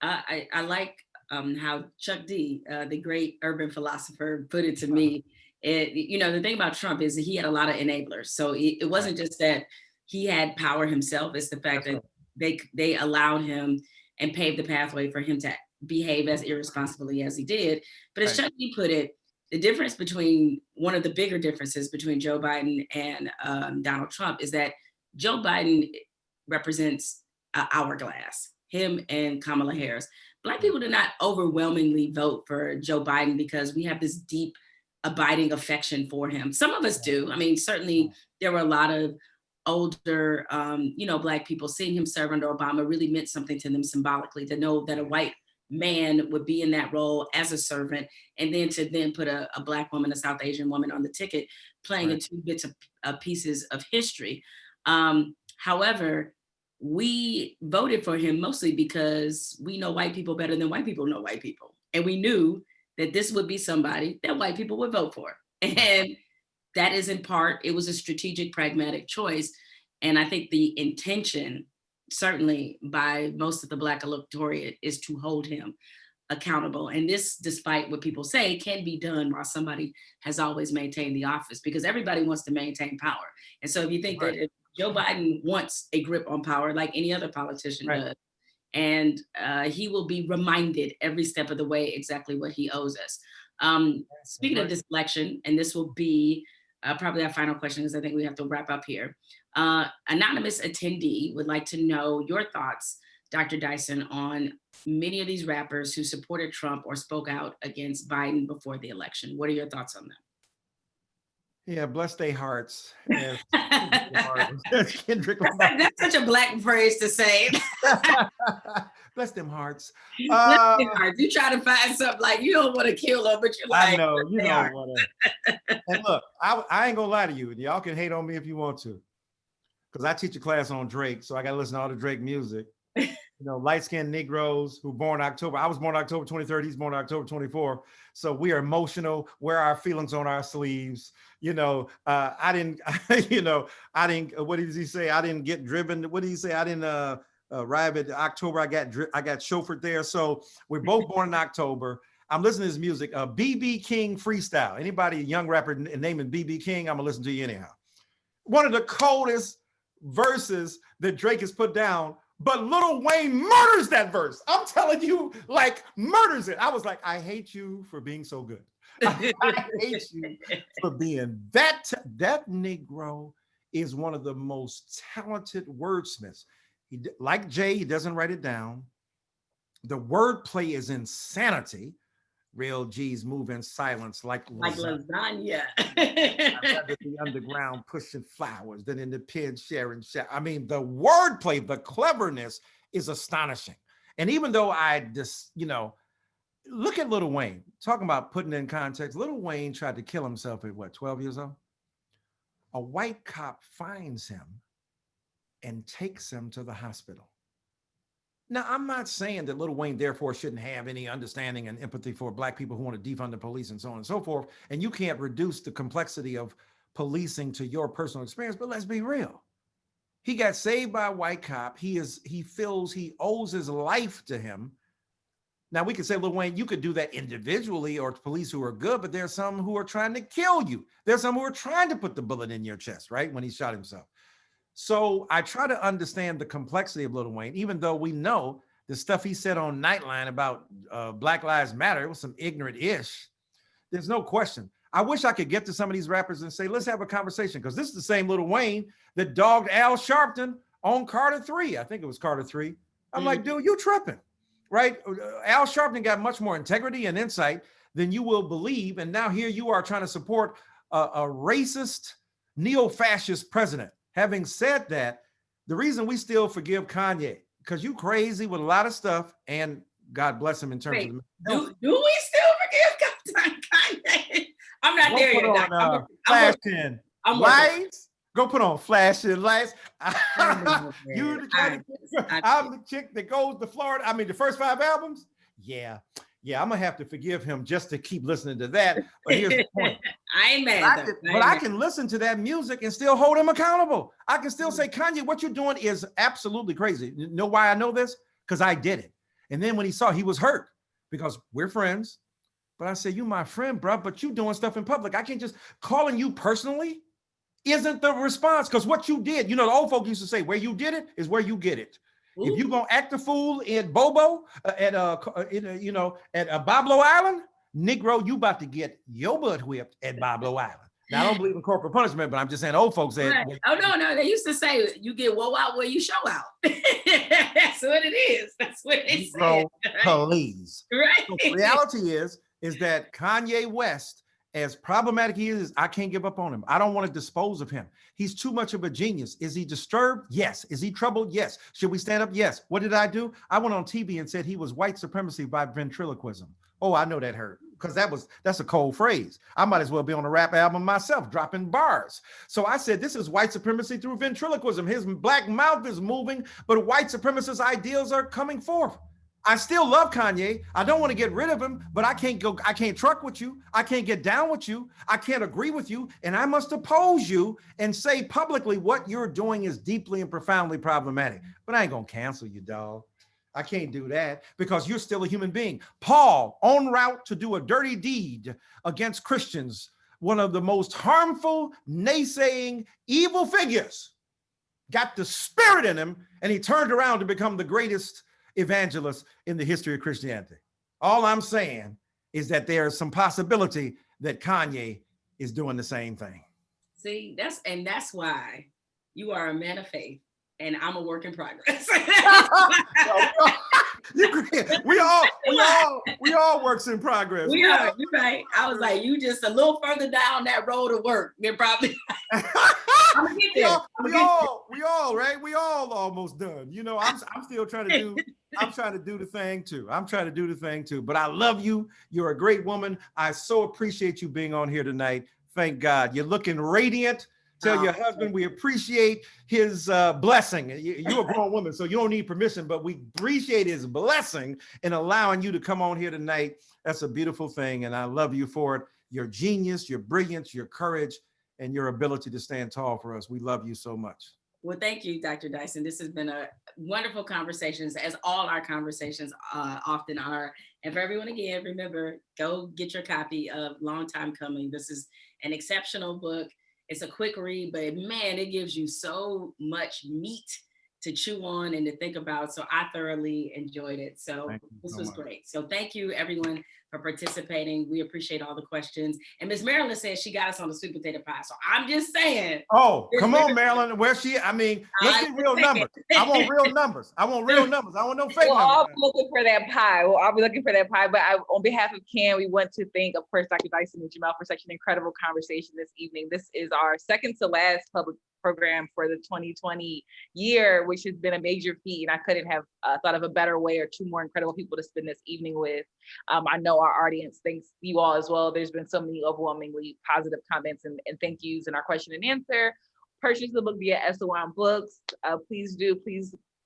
I like how Chuck D, the great urban philosopher, put it to me. The thing about Trump is that he had a lot of enablers. So it wasn't just that he had power himself. It's the fact that they allowed him and paved the pathway for him to behave as irresponsibly as he did. But as Chuck D put it, the difference between, one of the bigger differences between Joe Biden and Donald Trump is that Joe Biden represents an hourglass, him and Kamala Harris. Black people do not overwhelmingly vote for Joe Biden because we have this deep abiding affection for him. Some of us do. I mean, certainly there were a lot of older, Black people seeing him serve under Obama really meant something to them symbolically, to know that a white man would be in that role as a servant, and then to put a Black woman, a South Asian woman on the ticket, playing in two bits of pieces of history. However, we voted for him mostly because we know white people better than white people know white people. And we knew that this would be somebody that white people would vote for. And that is in part, it was a strategic, pragmatic choice. And I think the intention, certainly by most of the Black electorate, is to hold him accountable. And this, despite what people say, can be done while somebody has always maintained the office, because everybody wants to maintain power. And so if you think that if Joe Biden wants a grip on power like any other politician does, and he will be reminded every step of the way exactly what he owes us. Speaking of this election, and this will be probably our final question, because I think we have to wrap up here. Anonymous attendee would like to know your thoughts, Dr. Dyson, on many of these rappers who supported Trump or spoke out against Biden before the election. What are your thoughts on that? Yeah, bless their hearts. Kendrick Lamar. That's such a Black phrase to say. Bless them hearts. Bless them hearts. You try to find something like, you don't want to kill them, but you're like, I know, you don't want to. And look, I ain't gonna lie to you. Y'all can hate on me if you want to, because I teach a class on Drake, so I got to listen to all the Drake music. Light-skinned Negroes who born October. I was born October 23rd. He's born October 24th. So we are emotional, wear our feelings on our sleeves. I didn't, what did he say? I didn't get driven. What did he say? I didn't arrive at October. I got chauffeured there. So we're both born in October. I'm listening to his music, BB King freestyle. Anybody, a young rapper naming BB King, I'm gonna listen to you anyhow. One of the coldest verses that Drake has put down, but Lil Wayne murders that verse. I'm telling you, like, murders it. I was like, I hate you for being so good. I hate you for being that. That Negro is one of the most talented wordsmiths. Like Jay, he doesn't write it down. The wordplay is insanity. Real G's move in silence like lasagna. The underground pushing flowers, then in the pen sharing. I mean, the wordplay, the cleverness is astonishing. And even though look at Lil Wayne, talking about putting in context. Lil Wayne tried to kill himself at what, 12 years old? A white cop finds him and takes him to the hospital. Now, I'm not saying that Lil Wayne, therefore, shouldn't have any understanding and empathy for Black people who want to defund the police and so on and so forth. And you can't reduce the complexity of policing to your personal experience, but let's be real. He got saved by a white cop. He feels he owes his life to him. Now, we could say, Lil Wayne, you could do that individually, or police who are good, but there's some who are trying to kill you. There's some who are trying to put the bullet in your chest, right? When he shot himself. So I try to understand the complexity of Lil Wayne, even though we know the stuff he said on Nightline about Black Lives Matter, it was some ignorant-ish. There's no question. I wish I could get to some of these rappers and say, let's have a conversation, because this is the same Lil Wayne that dogged Al Sharpton on Carter 3. I think it was Carter 3. I'm like, dude, you tripping, right? Al Sharpton got much more integrity and insight than you will believe. And now here you are trying to support a racist, neo-fascist president. Having said that, the reason we still forgive Kanye, because you crazy with a lot of stuff, and God bless him in terms of do we still forgive Kanye? I'm not there yet. Flashing lights. Go put on flashing lights. You the kind of, I'm the chick that goes to Florida. I mean, the first 5 albums. Yeah, I'm gonna have to forgive him just to keep listening to that. But here's the point. I ain't mad. I can listen to that music and still hold him accountable. I can still say, Kanye, what you're doing is absolutely crazy. You know why I know this? Because I did it. And then when he saw, he was hurt because we're friends. But I said, you my friend, bro, but you doing stuff in public. I can't just calling you personally isn't the response, because what you did, the old folk used to say, where you did it is where you get it. Ooh. If you're gonna act a fool in Bobo at Bablo Island, Negro, you about to get your butt whipped at Bablo Island. Now, I don't believe in corporal punishment, but I'm just saying old folks said. Right. Oh, no. They used to say, you get woe out where you show out. That's what it is. That's what they say. Police. Right. So the reality is that Kanye West as problematic he is, I can't give up on him. I don't want to dispose of him. He's too much of a genius. Is he disturbed? Yes. Is he troubled? Yes. Should we stand up? Yes. What did I do? I went on TV and said he was white supremacy by ventriloquism. Oh, I know that hurt, because that's a cold phrase. I might as well be on a rap album myself, dropping bars. So I said, this is white supremacy through ventriloquism. His black mouth is moving, but white supremacist ideals are coming forth. I still love Kanye. I don't want to get rid of him, but I can't truck with you. I can't get down with you. I can't agree with you. And I must oppose you and say publicly what you're doing is deeply and profoundly problematic. But I ain't going to cancel you, dog. I can't do that because you're still a human being. Paul, en route to do a dirty deed against Christians, one of the most harmful, naysaying, evil figures, got the spirit in him, and he turned around to become the greatest evangelist in the history of Christianity. All I'm saying is that there is some possibility that Kanye is doing the same thing. See, that's why you are a man of faith and I'm a work in progress. we all works in progress. We are, you're right. I was like, you just a little further down that road of work. They're probably I'm gonna get there. We all right. We all almost done. You know, I'm still trying to do. I'm trying to do the thing too. But I love you. You're a great woman. I so appreciate you being on here tonight. Thank God. You're looking radiant. Tell your husband we appreciate his blessing. You're a grown woman, so you don't need permission, but we appreciate his blessing in allowing you to come on here tonight. That's a beautiful thing, and I love you for it. Your genius, your brilliance, your courage, and your ability to stand tall for us. We love you so much. Well, thank you, Dr. Dyson. This has been a wonderful conversation, as all our conversations often are. And for everyone, again, remember, go get your copy of Long Time Coming. This is an exceptional book. It's a quick read, but man, it gives you so much meat to chew on and to think about. So I thoroughly enjoyed it. So this was great. So thank you, everyone, for participating. We appreciate all the questions. And Miss Marilyn says she got us on the sweet potato pie. So I'm just saying. Oh, come on, Marilyn. Where's she? I mean, let's get real numbers. I want real numbers. I want no fake numbers. I'll be looking for that pie. But on behalf of CAN, we want to thank, of course, Dr. Dyson and Jemele for such an incredible conversation this evening. This is our second to last public program for the 2020 year, which has been a major feat. And I couldn't have thought of a better way or two more incredible people to spend this evening with. I know our audience thanks you all as well. There's been so many overwhelmingly positive comments and thank yous in our question and answer. Purchase the book via SOM Books. Please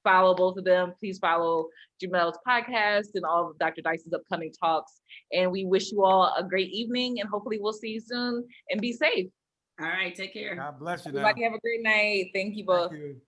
follow both of them. Please follow Jemele's podcast and all of Dr. Dyson's upcoming talks. And we wish you all a great evening and hopefully we'll see you soon and be safe. All right, take care. God bless you. Everybody have a great night. Thank you both. Thank you.